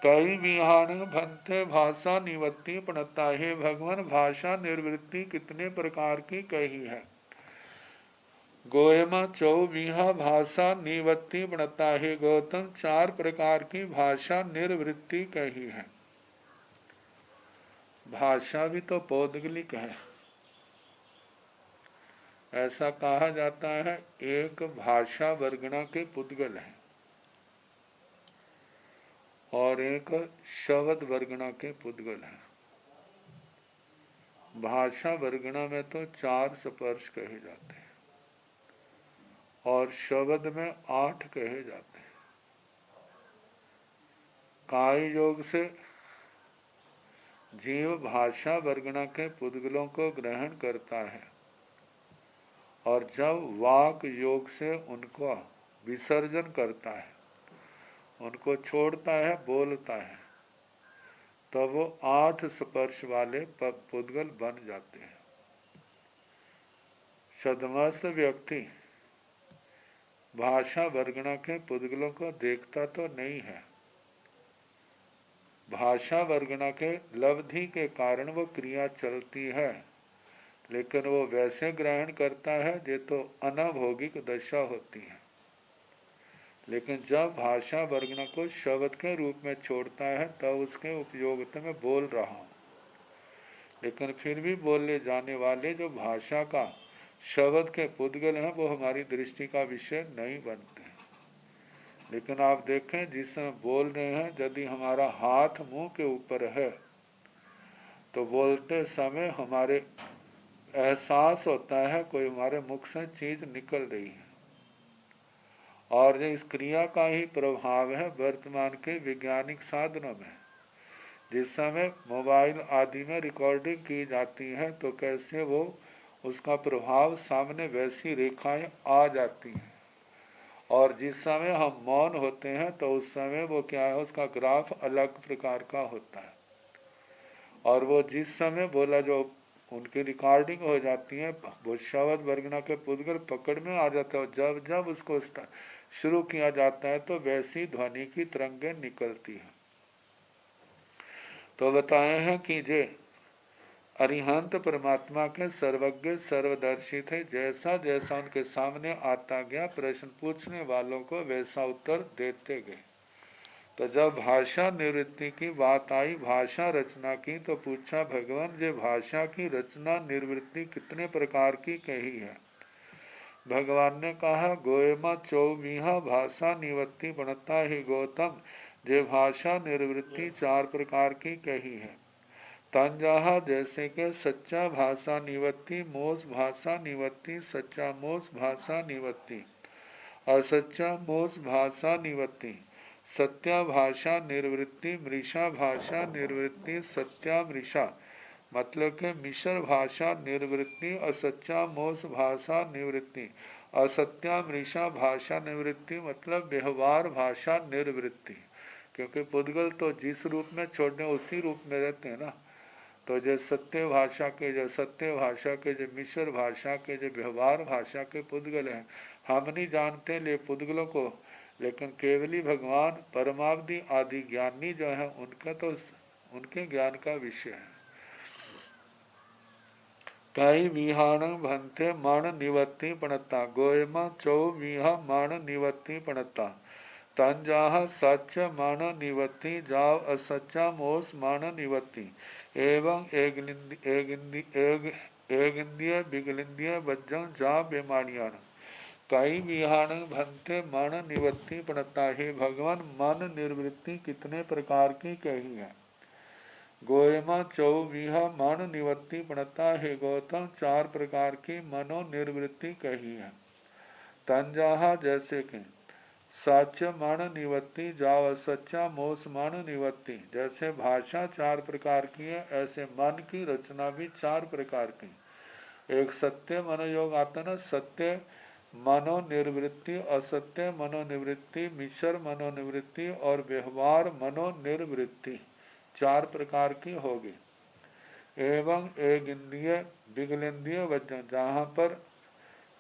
Speaker 1: कई विहान भंते भाषा निवत्ति प्रणता। हे भगवान, भाषा निर्वृत्ति कितने प्रकार की कही है। गोयमा चौबीहा भाषा निवृत्ति प्रणता। हे गौतम, 4 प्रकार की भाषा निर्वृत्ति कही है। भाषा भी तो पौद्गलिक है। ऐसा कहा जाता है, एक भाषा वर्गणा के पुद्गल है और एक शब्द वर्गणा के पुद्गल है। भाषा वर्गणा में तो 4 स्पर्श कहे जाते हैं और शब्द में 8 कहे जाते हैं। काय योग से जीव भाषा वर्गणा के पुद्गलों को ग्रहण करता है और जब वाक योग से उनको विसर्जन करता है, उनको छोड़ता है, बोलता है, तब वो 8 स्पर्श वाले पुद्गल बन जाते हैं। सदमस्त व्यक्ति भाषा वर्गणा के पुद्गलों को देखता तो नहीं है। भाषा वर्गणा के लब्धि के कारण वो क्रिया चलती है, लेकिन वो वैसे ग्रहण करता है जे तो अनभौगिक दशा होती है। लेकिन जब भाषा वर्गणा को शब्द के रूप में छोड़ता है तब उसके उपयोगिता में बोल रहा हूँ, लेकिन फिर भी बोले जाने वाले जो भाषा का शब्द के पुद्गल हैं वो हमारी दृष्टि का विषय नहीं बनते। लेकिन आप देखें, जिस समय बोल रहे हैं, यदि हमारा हाथ मुंह के ऊपर है तो बोलते समय हमारे एहसास होता है कोई हमारे मुख से चीज निकल रही है। और इस क्रिया का ही प्रभाव है वर्तमान के वैज्ञानिक साधनों में। जिस समय मोबाइल आदि में रिकॉर्डिंग की जाती है तो कैसे वो उसका प्रभाव सामने वैसी रेखाएं आ जाती हैं, और जिस समय हम मौन होते हैं तो उस समय वो क्या है, उसका ग्राफ अलग प्रकार का होता है। और वो जिस समय बोला जो उनकी रिकॉर्डिंग हो जाती है, वो शब्द वर्गणा के पुद्गल पकड़ में आ जाता है। जब जब उसको शुरू किया जाता है तो वैसी ध्वनि की तरंगें निकलती है। तो बताए हैं कि जे अरिहंत परमात्मा के सर्वज्ञ सर्वदर्शी थे। जैसा जैसा उनके सामने आता गया, प्रश्न पूछने वालों को वैसा उत्तर देते गए। तो जब भाषा निवृत्ति की बात आई, भाषा रचना की, तो पूछा भगवान, जे भाषा की रचना निवृत्ति कितने प्रकार की कही है। भगवान ने कहा, गोयमा चौबीहा भाषा निवृत्ति बनता ही गौतम, जे भाषा निवृत्ति 4 प्रकार की कही है। तंजाहा जैसे के सच्चा भाषा निवत्ति, मोस भाषा निवत्ति, सच्चा मोस भाषा निवत्ति, असच्चा मोस भाषा निवत्ति, सत्या भाषा निर्वृत्ति, मृषा भाषा निर्वृत्ति, सत्या मृषा मतलब के मिश्र भाषा निर्वृत्ति, असच्चा मोस भाषा निवृत्ति, असत्या मृषा भाषा निवृत्ति मतलब व्यवहार भाषा निर्वृत्ति। क्योंकि पुद्गल तो जिस रूप में छोड़ने उसी रूप में रहते हैं ना। तो जो सत्य भाषा के, जो सत्य भाषा के, जो मिश्र भाषा के, जो व्यवहार भाषा के पुद्गल हैं, हम नहीं जानते ले पुद्गलों को, लेकिन केवली भगवान परमावधि आदि ज्ञानी जो है उनका तो उनके ज्ञान का विषय है। कई विहान भंते मण निवत्ति पणता, गोयमा चौ विहा मण निवत्ति पणता, तंजाह सच मण निवत्ति, जाव असच्चा मोस मण निवत्ति, एवं एगिंद्य बिगलिंद्य वज्जं जा बेमानियान। कई विहान भंते मन निवृत्ति पणता। हे भगवान, मन निर्वृत्ति कितने प्रकार की कही है। गोयमा चौविहा मन निवृत्ति पणता। हे गौतम, 4 प्रकार की मनोनिवृत्ति कही है। तंजाहा जैसे कि सच मन निवत्ति, जाव सच्चा मोस मन निवत्ति। जैसे भाषा 4 प्रकार की है, ऐसे मन की रचना भी 4 प्रकार की। एक सत्य मनोयोग आता ना, सत्य मनोनिर्वृत्ति, असत्य मनोनिवृत्ति, मिश्र मनोनिवृत्ति और व्यवहार मनोनिर्वृत्ति 4 प्रकार की होगी। एवं एक इंद्रिय विकलेंद्रिय वजन, जहाँ पर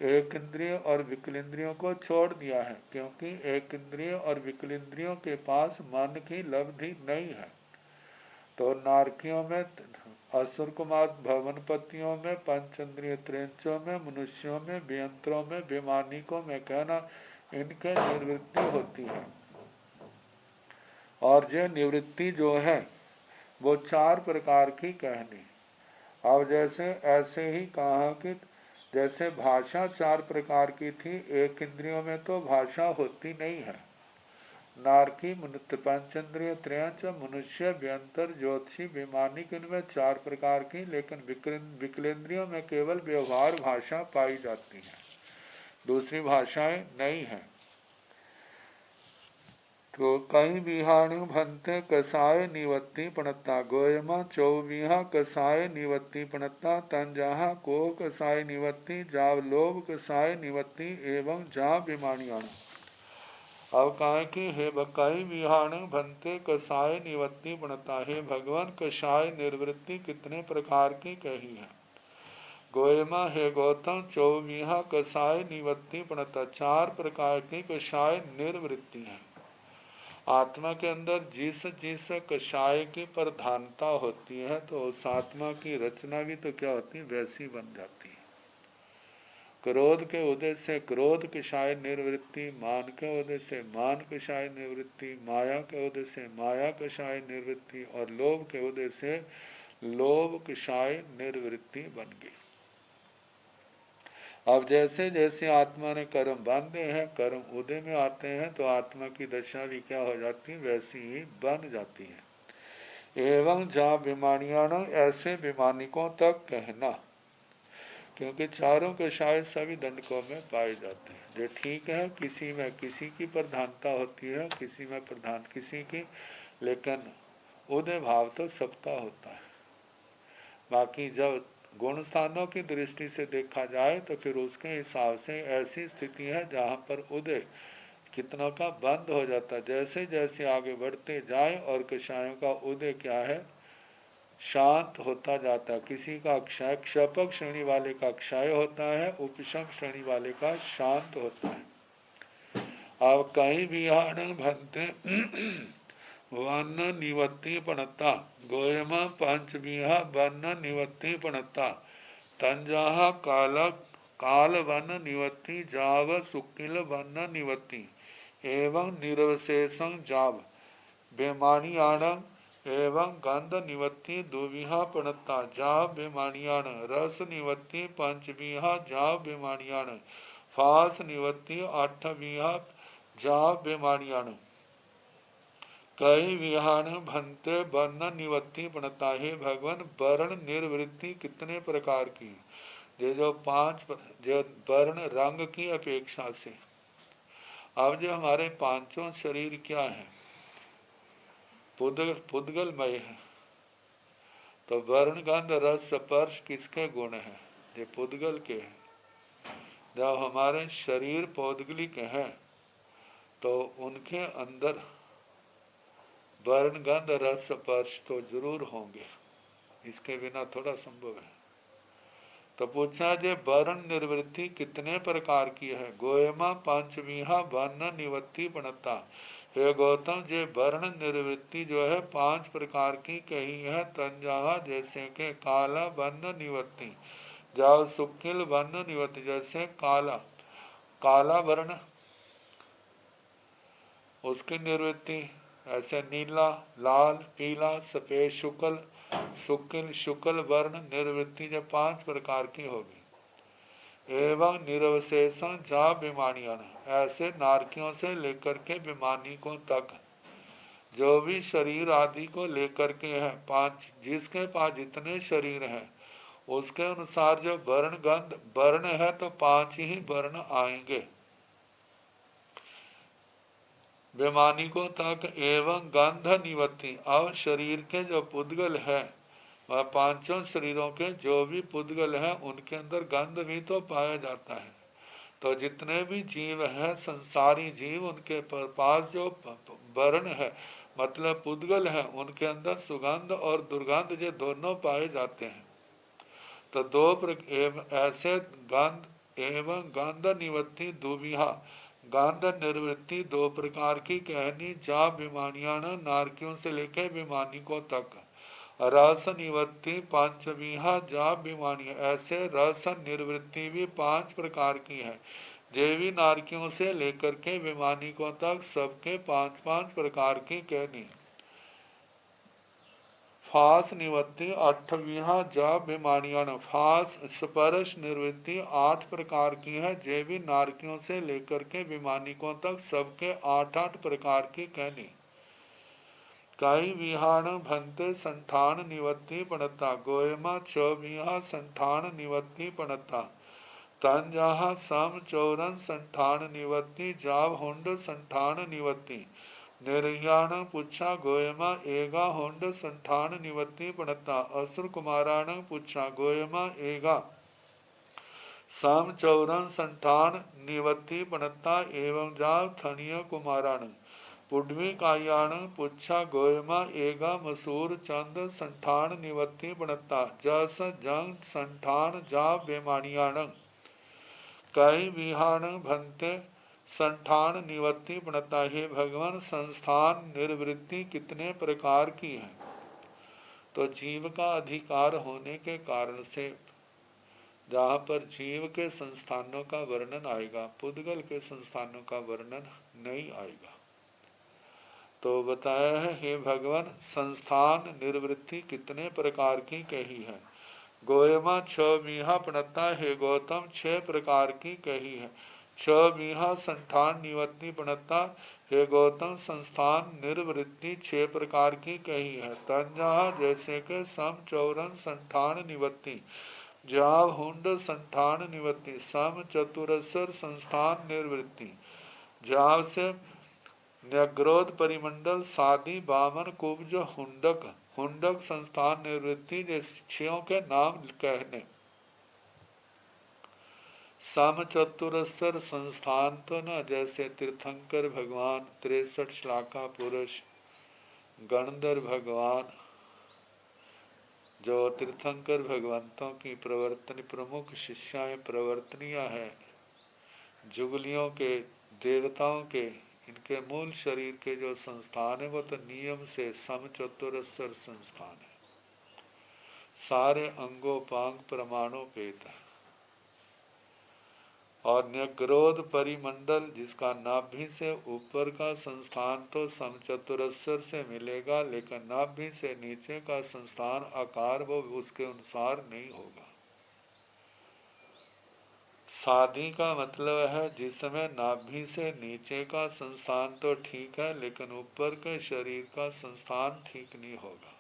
Speaker 1: एक इंद्रिय और विकलेंद्रियों को छोड़ दिया है, क्योंकि एक इंद्रिय और विकलेंद्रियों के पास मन की लब्धि नहीं है। तो नारकियों में, असुर कुमार भवनपतियों में, पंचेंद्रिय त्रेंचों में, मनुष्यों में, व्यंतरों में, विमानिकों में कहना इनके निवृत्ति होती है। और ये निवृत्ति जो है वो 4 प्रकार की कहनी। अब जैसे ऐसे ही कहा कि जैसे भाषा 4 प्रकार की थी, एक इंद्रियों में तो भाषा होती नहीं है। नारकी, पंचेंद्रिय त्रयंच, मनुष्य, व्यंतर, ज्योतिषी, विमानिक, इनमें 4 प्रकार की, लेकिन विकलेंद्रियों में केवल व्यवहार भाषा पाई जाती है, दूसरी भाषाएं नहीं है। तो कई विहाणु भंते कसाय निवत्ति पणता, गोयमा चौविहा कसाय निवत्ति पणता, तंजाहा को कसाय निवत्ति, जाव लोभ कसाय निवत्ति एवं जा विमानियाण। अब कहा कि हे कई विहाणु भंते कसाय निवत्ति पणता, हे भगवान कसाय निर्वृत्ति कितने प्रकार की कही है। गोयमा, हे गौतम, चौविहा कसाय निवत्ति पणता, 4 प्रकार की कसाय निर्वृत्ति है। आत्मा के अंदर जिस जिस कषाय की प्रधानता होती है तो उस आत्मा की रचना भी तो क्या होती है, वैसी बन जाती है। क्रोध के उदय से क्रोध कषाय निर्वृत्ति, मान के उदय से मान कषाय निवृत्ति, माया के उदय से माया कषाय निवृत्ति और लोभ के उदय से लोभ कषाय निवृत्ति बन गई। अब जैसे जैसे आत्मा ने कर्म बांधे हैं, कर्म उदय में आते हैं, तो आत्मा की दशा भी क्या हो जाती है, वैसी ही बन जाती है। एवं जा विमानियाण, ऐसे विमानिकों तक कहना, क्योंकि चारों के शायद सभी दंडकों में पाए जाते हैं। जो ठीक है, किसी में किसी की प्रधानता होती है, किसी में प्रधान किसी की, लेकिन उदय भाव तो सबका होता है। बाकी जब गुण स्थानों की दृष्टि से देखा जाए तो फिर उसके हिसाब से ऐसी स्थिति है जहाँ पर उदय कितनों का बंद हो जाता है। जैसे जैसे आगे बढ़ते जाए और कषायों का उदय क्या है, शांत होता जाता है। किसी का क्षय, क्षपक श्रेणी वाले का क्षय होता है, उपशम श्रेणी वाले का शांत होता है। अब कहीं विहाण भंते वन्न निवत्ति पणता, गोयमा पंचविहा वन्न निवत्ति पणता, तंजाहा काल वन्न निवत्ति, जाव सुकिल वन्न निवत्ति एवं निरवशेषं जाव बेमानियाण एवं गंध निवत्ति दुविहा पणता, जाव बेमानियाण रस निवत्ति पंचविहा, जाव बेमानियाण फास निवत्ति 8विहा, जाव बेमानियाण कई विहान भंते वर्ण निवत्ति पणता। हे भगवान, वर्ण निर्वृत्ति कितने प्रकार की, जो 5 जो वर्ण रंग की अपेक्षा से। अब जो हमारे 5 शरीर क्या है, पुद्गलमय है, तो वर्ण गंध रस स्पर्श किसके गुण है, ये पुद्गल के हैं। जब हमारे शरीर पौद्गलिक है तो उनके अंदर वर्ण गंध रस स्पर्श तो जरूर होंगे, इसके बिना थोड़ा संभव है। तो पूछा जे वर्ण निर्वृत्ति कितने प्रकार की है। गोयमा पंचविहा वर्ण निवत्ति पणता, हे गौतम, जे वर्ण निर्वृत्ति जो है 5 प्रकार की कही है। तंजाहा, जैसे के काला वर्ण निवत्ति, जाओ सुकिल वर्ण निवत्ति, जैसे काला वर्ण उसकी निवृत्ति, ऐसे नीला, लाल, पीला, सफेद, शुक्ल वर्ण निर्वृत्ति जब 5 प्रकार की होगी। एवं निरवशेषण जा विमानियन, ऐसे नारकियों से लेकर के विमानिकों तक जो भी शरीर आदि को लेकर के है, 5 जिसके पास जितने शरीर हैं उसके अनुसार जो वर्ण गंध वर्ण है तो 5 ही वर्ण आएंगे बेमानिकों तक। एवं गंध निवत्ति, अब शरीर के जो पुद्गल है वह 5 शरीरों के जो भी पुद्गल है उनके अंदर गंध भी तो पाया जाता है। तो जितने भी जीव हैं संसारी जीव, उनके पास जो वर्ण है मतलब पुद्गल है, उनके अंदर सुगंध और दुर्गंध जो दोनों पाए जाते हैं। तो ऐसे गंध एवं गंध निवृत्ति दुविहा, गंध निर्वृत्ति दो प्रकार की कहनी, जा विमानियान नारकियों से लेकर विमानिकों तक। रस निवृत्ति पंचविहा जा विमानी, ऐसे रस निर्वृत्ति भी 5 प्रकार की है। देवी नारकियों से लेकर के विमानिकों तक सबके 5-5 प्रकार की कहनी। फास निवृत्ति 8वीं जा विमानियन, फास स्पर्श निवृत्ति 8 प्रकार की है। जेवी नारकियों से लेकर के विमानिकों तक सबके 8-8 प्रकार की कहनी। कई विहान भंते संठान निवृत्ति पणता, गोयमा 6 संठान निवृत्ति पणता। तन जहा सम चौरन संठान निवृत्ति, जाव हुंड संठान निवृत्ति। निर्याण पुच्छा गोयमा एगा होंड संठान निवृत्ति पणता। असुर कुमाराण पुच्छा गोयमा एगा साम चौरन संठान निवृत्ति पणता, एवं जाव थनीय कुमाराण। पुडवी कायाण पुच्छा गोयमा एगा मसूर चंद संठान निवृत्ति पणता। जस जंग संठान जाव बेमानियाण। कई विहान भंते संठान निवृत्ति पणता। हे भगवान, संस्थान निर्वृत्ति कितने प्रकार की है? तो जीव का अधिकार होने के कारण से जहाँ पर जीव के संस्थानों का वर्णन आएगा, पुद्गल के संस्थानों का वर्णन नहीं आएगा। तो बताया है, हे भगवान, संस्थान निर्वृत्ति कितने प्रकार की कही है। गोयमा 6 पणता, हे गौतम 6 प्रकार की कही है। 6 संठान निवृत्ति पणता, हे गौतम संस्थान निर्वृत्ति 6 प्रकार की कही है। तंजा जैसे के सम चौरन संठान निवृत्ति, जाव हुंड संठान निवृत्ति। सम चतुरसर संस्थान निर्वृत्ति, जाव से न्यग्रोध परिमंडल सादी बामन कुब्ज हुंडक, हुंडक संस्थान निर्वृत्ति जैसियों के नाम कहने। सम चतुरस्तर संस्थान तो न, जैसे तीर्थंकर भगवान, 63 श्लाका पुरुष, गणधर भगवान, जो तीर्थंकर भगवंतों की प्रवर्तनी प्रमुख शिष्याएं प्रवर्तनियां हैं, जुगलियों के देवताओं के, इनके मूल शरीर के जो संस्थान है वो तो नियम से सम चतुरस्तर संस्थान है। सारे अंगोपांग प्रमाणोपेत है। और न्यग्रोध परिमंडल, जिसका नाभि से ऊपर का संस्थान तो समचतुरस्तर से मिलेगा, लेकिन नाभि से नीचे का संस्थान आकार वो उसके अनुसार नहीं होगा। साधी का मतलब है जिसमें नाभि से नीचे का संस्थान तो ठीक है, लेकिन ऊपर के शरीर का संस्थान ठीक नहीं होगा।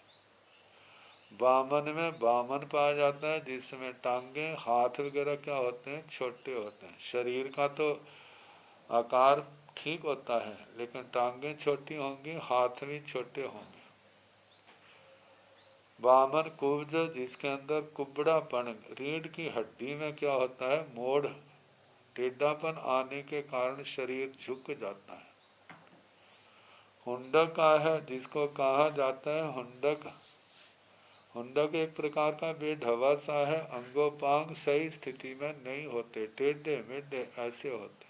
Speaker 1: बामन में बामन पाया जाता है, जिसमें टांगे हाथ वगैरह क्या होते हैं, छोटे होते हैं। शरीर का तो आकार ठीक होता है, लेकिन टांगे छोटी होंगी, हाथ भी छोटे होंगे। बामन कुब्ज, जिसके अंदर कुबड़ापन, रीढ़ की हड्डी में क्या होता है, मोड़ टेढ़ापन आने के कारण शरीर झुक जाता है। हुंडक का है, जिसको कहा जाता है हुंडक। हुंडक एक प्रकार का बेढवा सा है, अंगोपांग सही स्थिति में नहीं होते, टेढ़े मेढ़े ऐसे होते हैं।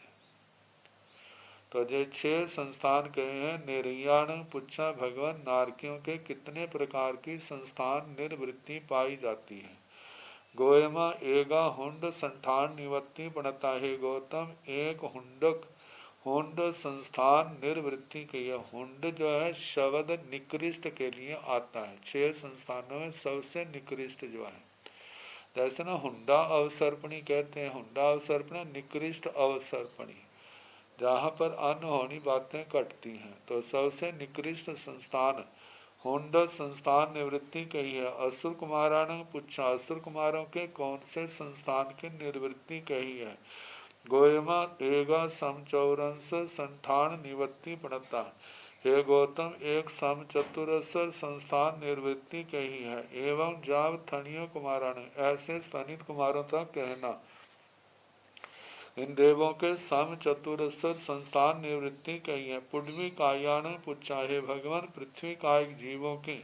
Speaker 1: तो जो 6 संस्थान कहे हैं, निर्याण पुच्छा भगवान, नारकियों के कितने प्रकार की संस्थान निर्वृत्ति पाई जाती है। गोयमा एगा हुंड संठान निवृत्ति पणता, है गौतम एक हुंडक, हुंड संस्थान निर्वृत्ति के लिए। हुंड जो है शब्द निकृष्ट के लिए आता है, 6 संस्थानों में सबसे निकृष्ट जो है। जैसे ना हुंडा अवसर्पणी कहते हैं, हुंडा अवसर्पणी निकृष्ट अवसर्पणी, जहाँ पर अनहोनी बातें कटती हैं। तो सबसे निकृष्ट संस्थान हुंड संस्थान निवृत्ति कही है। असुर कुमारा ने पूछा, असुर कुमारों के कौन से संस्थान की निवृत्ति कही है। गोयमा एगा समचौरंस संठान निवृत्ति पणता, हे गौतम एक सम चतुरस्र संस्थान निवृत्ति कही है। एवं जाव थनीय कुमारा ने, ऐसे स्तनित कुमारों तक कहना। इन देवों के सम चतुरस्र संस्थान निवृत्ति कही है। पुण्वी कायाण पुच्छा, हे भगवान पृथ्वी कायिक जीवों की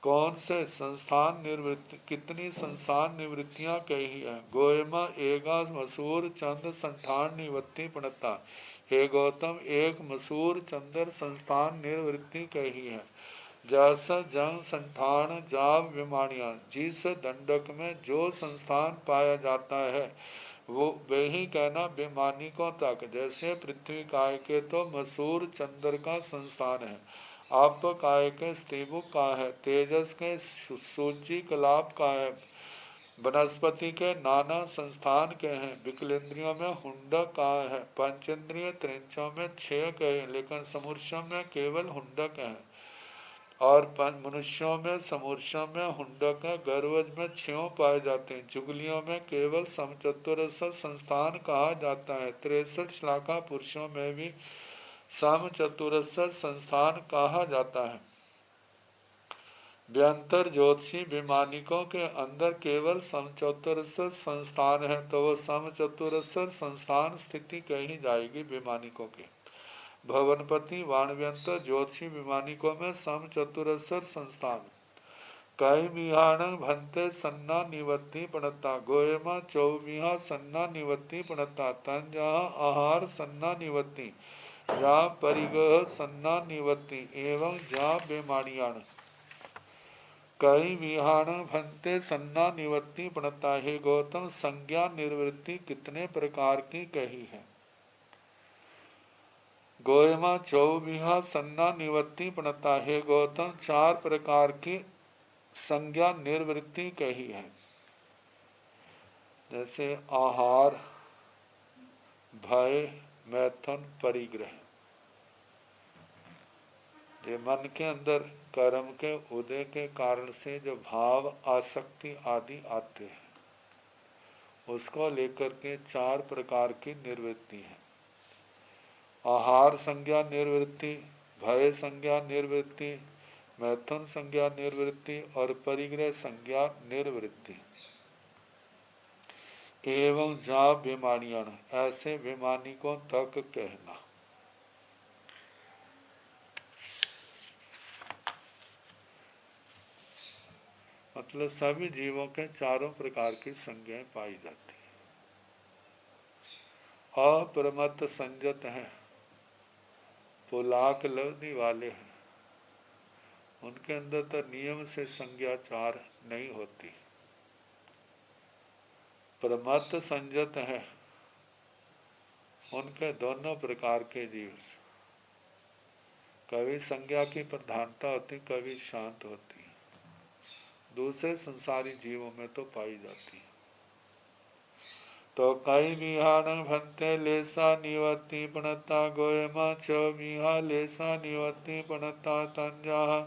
Speaker 1: कौन से संस्थान निवृत्ति, कितनी संस्थान निवृत्तियां कही है। गोयमा एगा मसूर चंद संठान निवृत्ति पणता, हे गौतम एक मसूर चंद्र संस्थान निवृत्ति कही है। जस जंग संठान जाव विमानिया, जिस दंडक में जो संस्थान पाया जाता है वो वही कहना बेमानिकों तक। जैसे पृथ्वी काय के तो मसूर चंद्र का संस्थान है, आप काय के स्त्रीबुक का है, तेजस के सूची कलाप का है, वनस्पति के नाना संस्थान के हैं, विकलेंद्रियों में हुंडक का है, पंचेंद्रिय त्रिंचों में 6 के हैं, लेकिन समूर्षों में केवल हुंडक है। और मनुष्यों में समूर्षों में हुंडक है, गर्वज में 6 पाए जाते हैं, जुगलियों में केवल समचतुरस्र संस्थान कहा जाता है। 63 श्लाका पुरुषों में भी सम चतुरस्र संस्थान कहा जाता है। व्यंतर ज्योतिषी विमानिकों के अंदर केवल समचतुरस्र संस्थान है, तो वह समचतुरस्र संस्थान स्थिति कही जाएगी विमानिकों की। भवनपति वाणव्यंतर ज्योतिषी विमानिकों में समचतुरस्र संस्थान। कई मिहाण भंते सन्ना निवत्ति पणता, गोयमा चौमिहा सन्ना निवत्ति पणता, तन जहाँ आहार सन्ना निवत्ति, जा परिगह सन्ना निवत्ति, एवं जा बेमानियाण। कई विहाण भंते सन्ना निवृत्ति पणता, हे गौतम संज्ञा निवृत्ति कितने प्रकार की कही है। गोयमा चौविहा सन्ना निवृत्ति पणता, हे गौतम 4 प्रकार की संज्ञा निर्वृत्ति कही है। जैसे आहार, भय, मैथुन, परिग्रह। ये मन के अंदर कर्म के उदय के कारण से जो भाव आसक्ति आदि आते हैं, उसको लेकर के 4 प्रकार की निवृत्ति है। आहार संज्ञा निवृत्ति, भय संज्ञा निवृत्ति, मैथुन संज्ञा निवृत्ति और परिग्रह संज्ञा निवृत्ति। एवं जा विमानियन, ऐसे विमानिकों तक कहना। मतलब सभी जीवों के 4 प्रकार की संज्ञाएं पाई जाती है। अप्रमत्त संजत है, पुलाक लवनी वाले हैं, उनके अंदर तो नियम से संज्ञा 4 नहीं होती। प्रमत्त संजत है, उनके दोनों प्रकार के जीव, कभी संज्ञा की प्रधानता होती, कभी शांत होती, दूसरे संसारी जीवों में तो पाई जाती है। तो कई मिहान भंते लेसा निवत्ति पणता, गोयमा च मिहा लेसा निवत्ति पणता, तंजा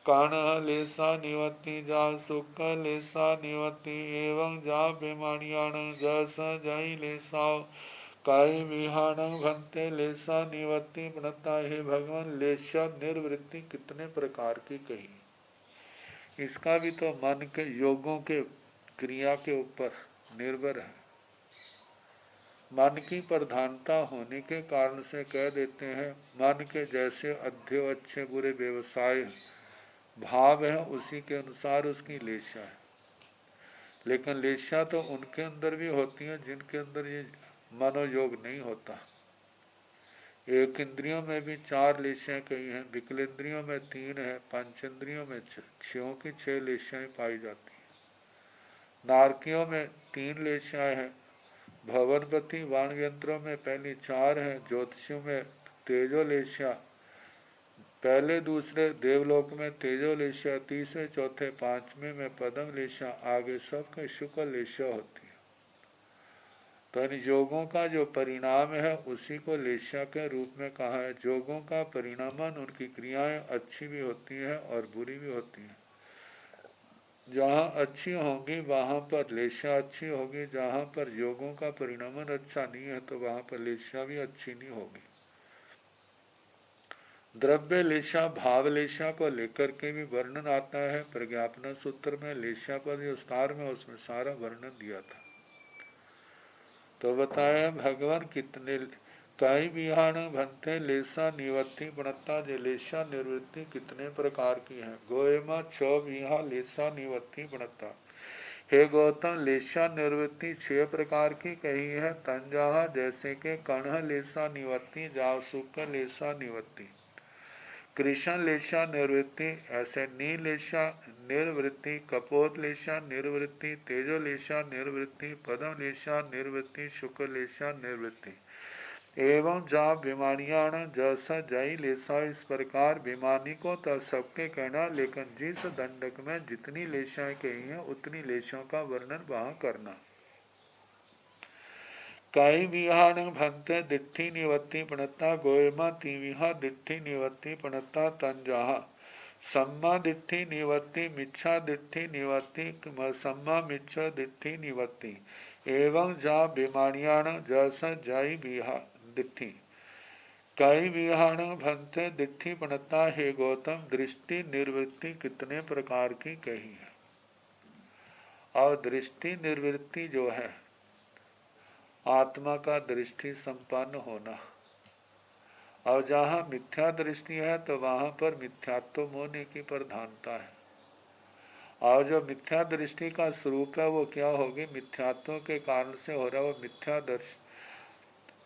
Speaker 1: कान लेसा निवत्ति, जा सुख लेसा निवत्ति, एवं जा बेमानियाण जस जय लेसाओ। कई विहान भंते लेसा निवत्ति पणता, हे भगवान लेसा निर्वृत्ति कितने प्रकार की कही। इसका भी तो मन के योगों के क्रिया के ऊपर निर्भर है। मन की प्रधानता होने के कारण से कह देते हैं, मन के जैसे अध्यय अच्छे बुरे व्यवसाय भाव है, उसी के अनुसार उसकी लेशा है। लेकिन लेशा तो उनके अंदर भी होती है जिनके अंदर ये मनोयोग नहीं होता। एक इंद्रियों में भी 4 लेशाएं कही हैं, विकलेंद्रियों में 3 है, पंचेंद्रियों में 6 की 6 लेशाएं पाई जाती हैं। नारकियों में 3 लेशाएं हैं, भवनपति वाणयंत्रों में पहली 4 हैं, ज्योतिषियों में तेजोलेशा, पहले दूसरे देवलोक में तेजोलेशा, तीसरे चौथे पांचवें में पदम लेशा, आगे सबके शुक्ल लेशा होती है। तो इन योगों का जो परिणाम है उसी को लेशा के रूप में कहा है। योगों का परिणामन उनकी क्रियाएं अच्छी भी होती हैं और बुरी भी होती हैं। जहाँ अच्छी होंगी वहाँ पर लेशा अच्छी होगी, जहाँ पर योगों का परिणामन अच्छा नहीं है तो वहाँ पर लेशा भी अच्छी नहीं होगी। द्रव्य लेशा भाव लेशा को लेकर के भी वर्णन आता है। प्रज्ञापना सूत्र में लेशा पर जो विस्तार में उसमें सारा वर्णन दिया था। तो बताया भगवान कितने कई विहान भंते लेसा निवृत्ति प्रणता जे लेसा निवृत्ति कितने प्रकार की है। गोएमा छ विहा लेसा निवृत्ति प्रणता। हे गौतम लेसा निवृत्ति 6 प्रकार की कही है। तंजाहा जैसे के कण्ह लेसा निवृत्ति, जाव सुख लेसा निवृत्ति, कृष्ण लेशा निवृत्ति, ऐसे नीलेशा निर्वृत्ति, कपोत लेशा निर्वृत्ति, तेजो लेशा निर्वृत्ति, पदम लेशा निर्वृत्ति, शुक्र लेशा निर्वृत्ति। एवं जा बीमारियां जैसा जय लेसा, इस प्रकार बीमारी को तो सबके कहना, लेकिन जिस दंडक में जितनी लेशाएं कही हैं उतनी लेशों का वर्णन वहां करना। कई विहान भंते दिट्ठी निवत्ति प्रणता, गोयमा तीविहा दिट्ठी निवत्ति प्रणता तंजाहा। सम्मा दिट्ठी निवत्ति, मिच्छा दिट्ठी निवत्ति, सम्मा मिच्छा दिट्ठी निवत्ति। एवं जा बीमारियाण जस जाई विहा दिट्ठी। कई विहान भंते दिट्ठी प्रणता, हे गौतम दृष्टि निर्वृत्ति कितने प्रकार की कही है। और दृष्टि निर्वृत्ति जो है आत्मा का दृष्टि संपन्न होना। और जहाँ मिथ्या दृष्टि है तो वहाँ पर मिथ्यात्व होने की प्रधानता है। और जो मिथ्या दृष्टि का स्वरूप है वो क्या होगी, मिथ्यात्व के कारण से हो रहा है वो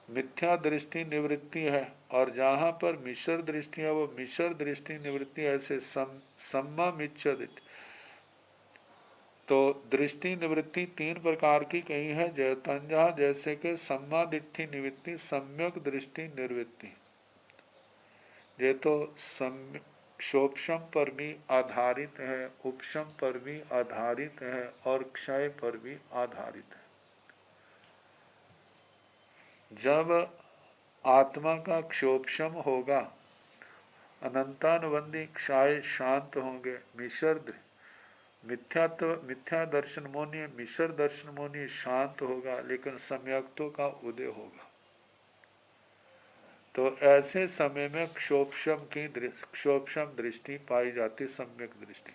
Speaker 1: मिथ्या दृष्टि निवृत्ति है। और जहाँ पर मिश्र दृष्टि है वो मिश्र दृष्टि निवृत्ति। ऐसे सम्मा मिच्छा तो दृष्टि निवृत्ति 3 प्रकार की कही है। जयतंजा जैसे कि सम्मा दिट्ठी निवृत्ति, सम्यक दृष्टि निवृत्ति। ये तो क्षोपशम पर भी आधारित है, उपशम पर भी आधारित है और क्षय पर भी आधारित है। जब आत्मा का क्षोपशम होगा, अनंतानुबंधी क्षय शांत होंगे, मिथ्या दर्शन मोनी मिश्र दर्शन मोनी शांत होगा, लेकिन सम्यक्तों का उदय होगा। तो ऐसे समय में क्षोपशम दृष्टि पाई जाती, सम्यक दृष्टि।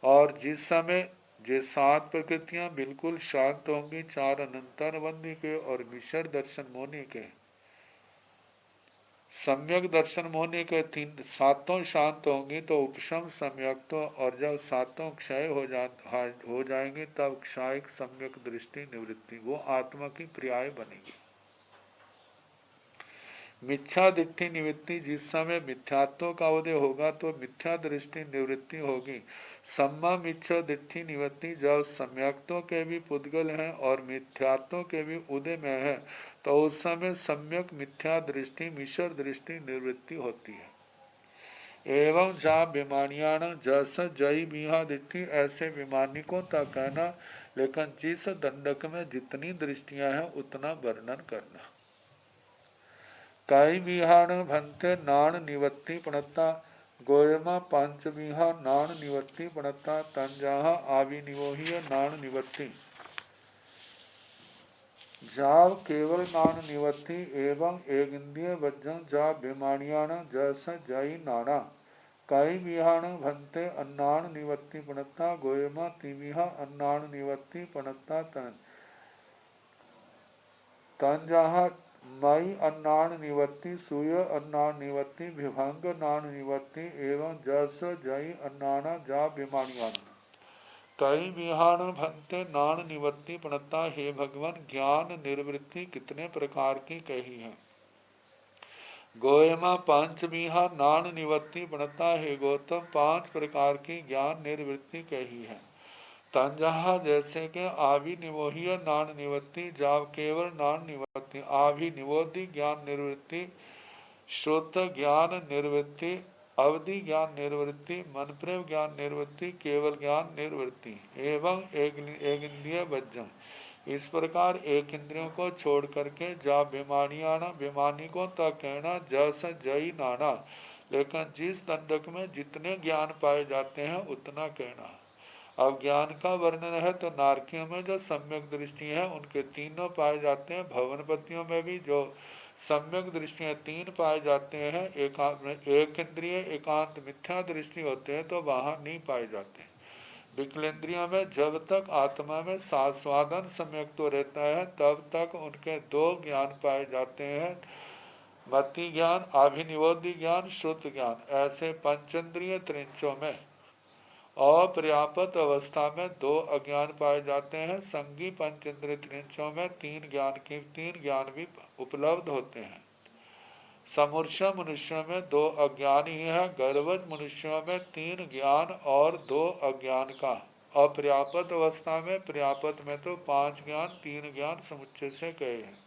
Speaker 1: और जिस समय ये 7 प्रकृतियां बिल्कुल शांत होंगी, 4 अनंतानुबंधी के और मिश्र दर्शन मोनी के, सम्यक दर्शन होने के 7 शांत होंगी तो उपशम सम्यक। और जब 7 क्षय हो जाएंगे तब क्षय सम्यक दृष्टि निवृत्ति, वो आत्मा की पर्याय बनेगी। मिथ्या दृष्टि निवृत्ति, जिस समय मिथ्यात्व का उदय होगा तो मिथ्या दृष्टि निवृत्ति होगी। सम्मा मिथ्या दृष्टि निवृत्ति, जब सम्यक्तों के भी पुद्गल हैं और मिथ्यात्व के भी उदय में है तो उस समय सम्यक मिथ्या दृष्टि मिश्र दृष्टि निवृत्ति होती है। एवं जा विमानियाण जस जय बिहा दृष्टि, ऐसे विमानी को तक कहना, लेकिन जिस दंडक में जितनी दृष्टियां हैं उतना वर्णन करना। कई विहान भंते नाण निवत्ति प्रणता, गोयमा पंचविहा नाण निवत्ति प्रणता तंजाहा आविनिवोहिय नाण निवत्ति। जाव केवल नाण निवत्ति एवं एक इंद्रिय वज्जन जा विमानियाण जस जय नाणा। कई विहान भंते अन्नाण निवत्ति प्रणता, गोयमा तिमिहा अन्नाण निवत्ति प्रणता तंजाहा मई अन्नाण निवत्ति, सूय अन्नाण निवत्ति, विभंग नाण निवत्ति एवं जस जय अन्नाणा जा विमानियाण। कई विहान भंते नाण निवृत्ति प्रणता, हे भगवान ज्ञान निर्वृत्ति कितने प्रकार की कही है। गोयमा पंच विहा नाण निवृत्ति प्रणता, हे गौतम 5 प्रकार की ज्ञान निर्वृत्ति कही है। तंजहा जैसे के आभिनिवोहीय नाण निवृत्ति, जाव केवल नाण निवृत्ति, आभिनिवोधि ज्ञान निर्वृत्ति, श्रोत ज्ञान निर्वृत्ति, अवधि ज्ञान निर्वृत्ति, मन प्रेम ज्ञान निर्वृत्ति, केवल ज्ञान निर्वृत्ति एवं एक इंद्रिय वज्जन। इस प्रकार एक इंद्रियों को छोड़ करके जा बेमानियाना, बेमानी को तक कहना जस जय नाना, लेकिन जिस दंडक में जितने ज्ञान पाए जाते हैं उतना कहना। अब ज्ञान का वर्णन है तो नारकियों में जो सम्यक दृष्टि है उनके 3 पाए जाते हैं। भवनपतियों में भी जो सम्यक दृष्टियां 3 पाए जाते हैं, एक इंद्रिय एकांत मिथ्या दृष्टि होते हैं तो वहां नहीं पाए जाते। विकलेंद्रियों में जब तक आत्मा में स्वादन सम्यक तो रहता है तब तक उनके दो ज्ञान पाए जाते हैं, मति ज्ञान, अभिनिवोधि ज्ञान, श्रुत ज्ञान। ऐसे पंचेंद्रिय त्रिंचों में अपर्याप्त अवस्था में दो अज्ञान पाए जाते हैं। संगी पंचेंद्रिय त्रिंचों में तीन ज्ञान भी उपलब्ध होते हैं। समूर्छा मनुष्यों में दो अज्ञान ही है, गर्भज मनुष्यों में तीन ज्ञान और दो अज्ञान का। अपर्याप्त अवस्था में, पर्याप्त में तो पांच ज्ञान, तीन ज्ञान समुच्चय से कहे हैं।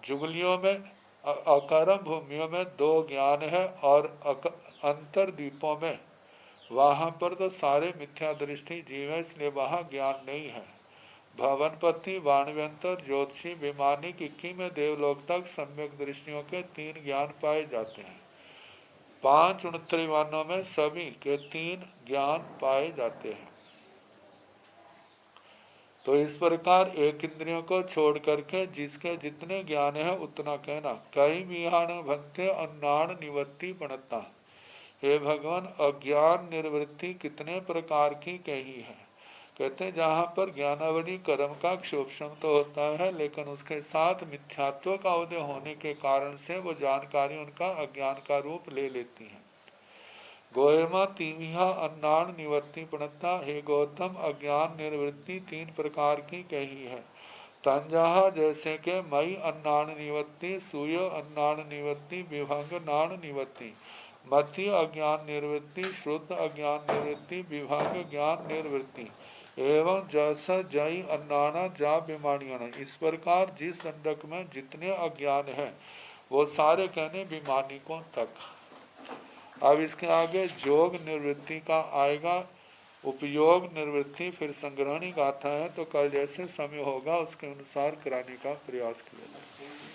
Speaker 1: जुगलियों में अकर्म भूमियों में दो ज्ञान है और अंतरद्वीपों में वहां पर तो सारे मिथ्या दृष्टि जीव है, इसलिए वहां ज्ञान नहीं है। भवनपति, वाणव्यंतर, ज्योतिषी, विमानी, किक्की में देवलोक तक सम्यक दृष्टियों के तीन ज्ञान पाए जाते हैं। पांच उन्नतरिवानों में सभी के तीन ज्ञान पाए जाते हैं। तो इस प्रकार एक इंद्रियों को छोड़ करके जिसके जितने ज्ञान है उतना कहना। कई विहान भंते अन्नाण निवृत्ति पणता। हे भगवान, अज्ञान निवृत्ति कितने प्रकार की कही है। कहते हैं जहाँ पर ज्ञानावली कर्म का क्षोभम तो होता है, लेकिन उसके साथ मिथ्यात्व का उदय होने के कारण से वो जानकारी उनका अज्ञान का रूप ले लेती है। गोयमा तीविहा अन्नान निवृत्ति प्रणता। हे गौतम, अज्ञान निवृत्ति तीन प्रकार की कही है। तंजहा जैसे के मई अन्नान निवृत्ति, सूय अन्नान निवृत्ति, विभंग नान निवृत्ति, मति अज्ञान निवृत्ति, शुद्ध अज्ञान निवृत्ति, विभंग ज्ञान निवृत्ति, एवं जैसा जय अन्नाना जा विमानियाना। इस प्रकार जिस दंडक में जितने अज्ञान है वो सारे कहने विमानिकों तक। अब इसके आगे जोग निवृत्ति का आएगा, उपयोग निवृत्ति, फिर संग्रहणी गाथा है। तो कल जैसे समय होगा उसके अनुसार कराने का प्रयास किया जाए।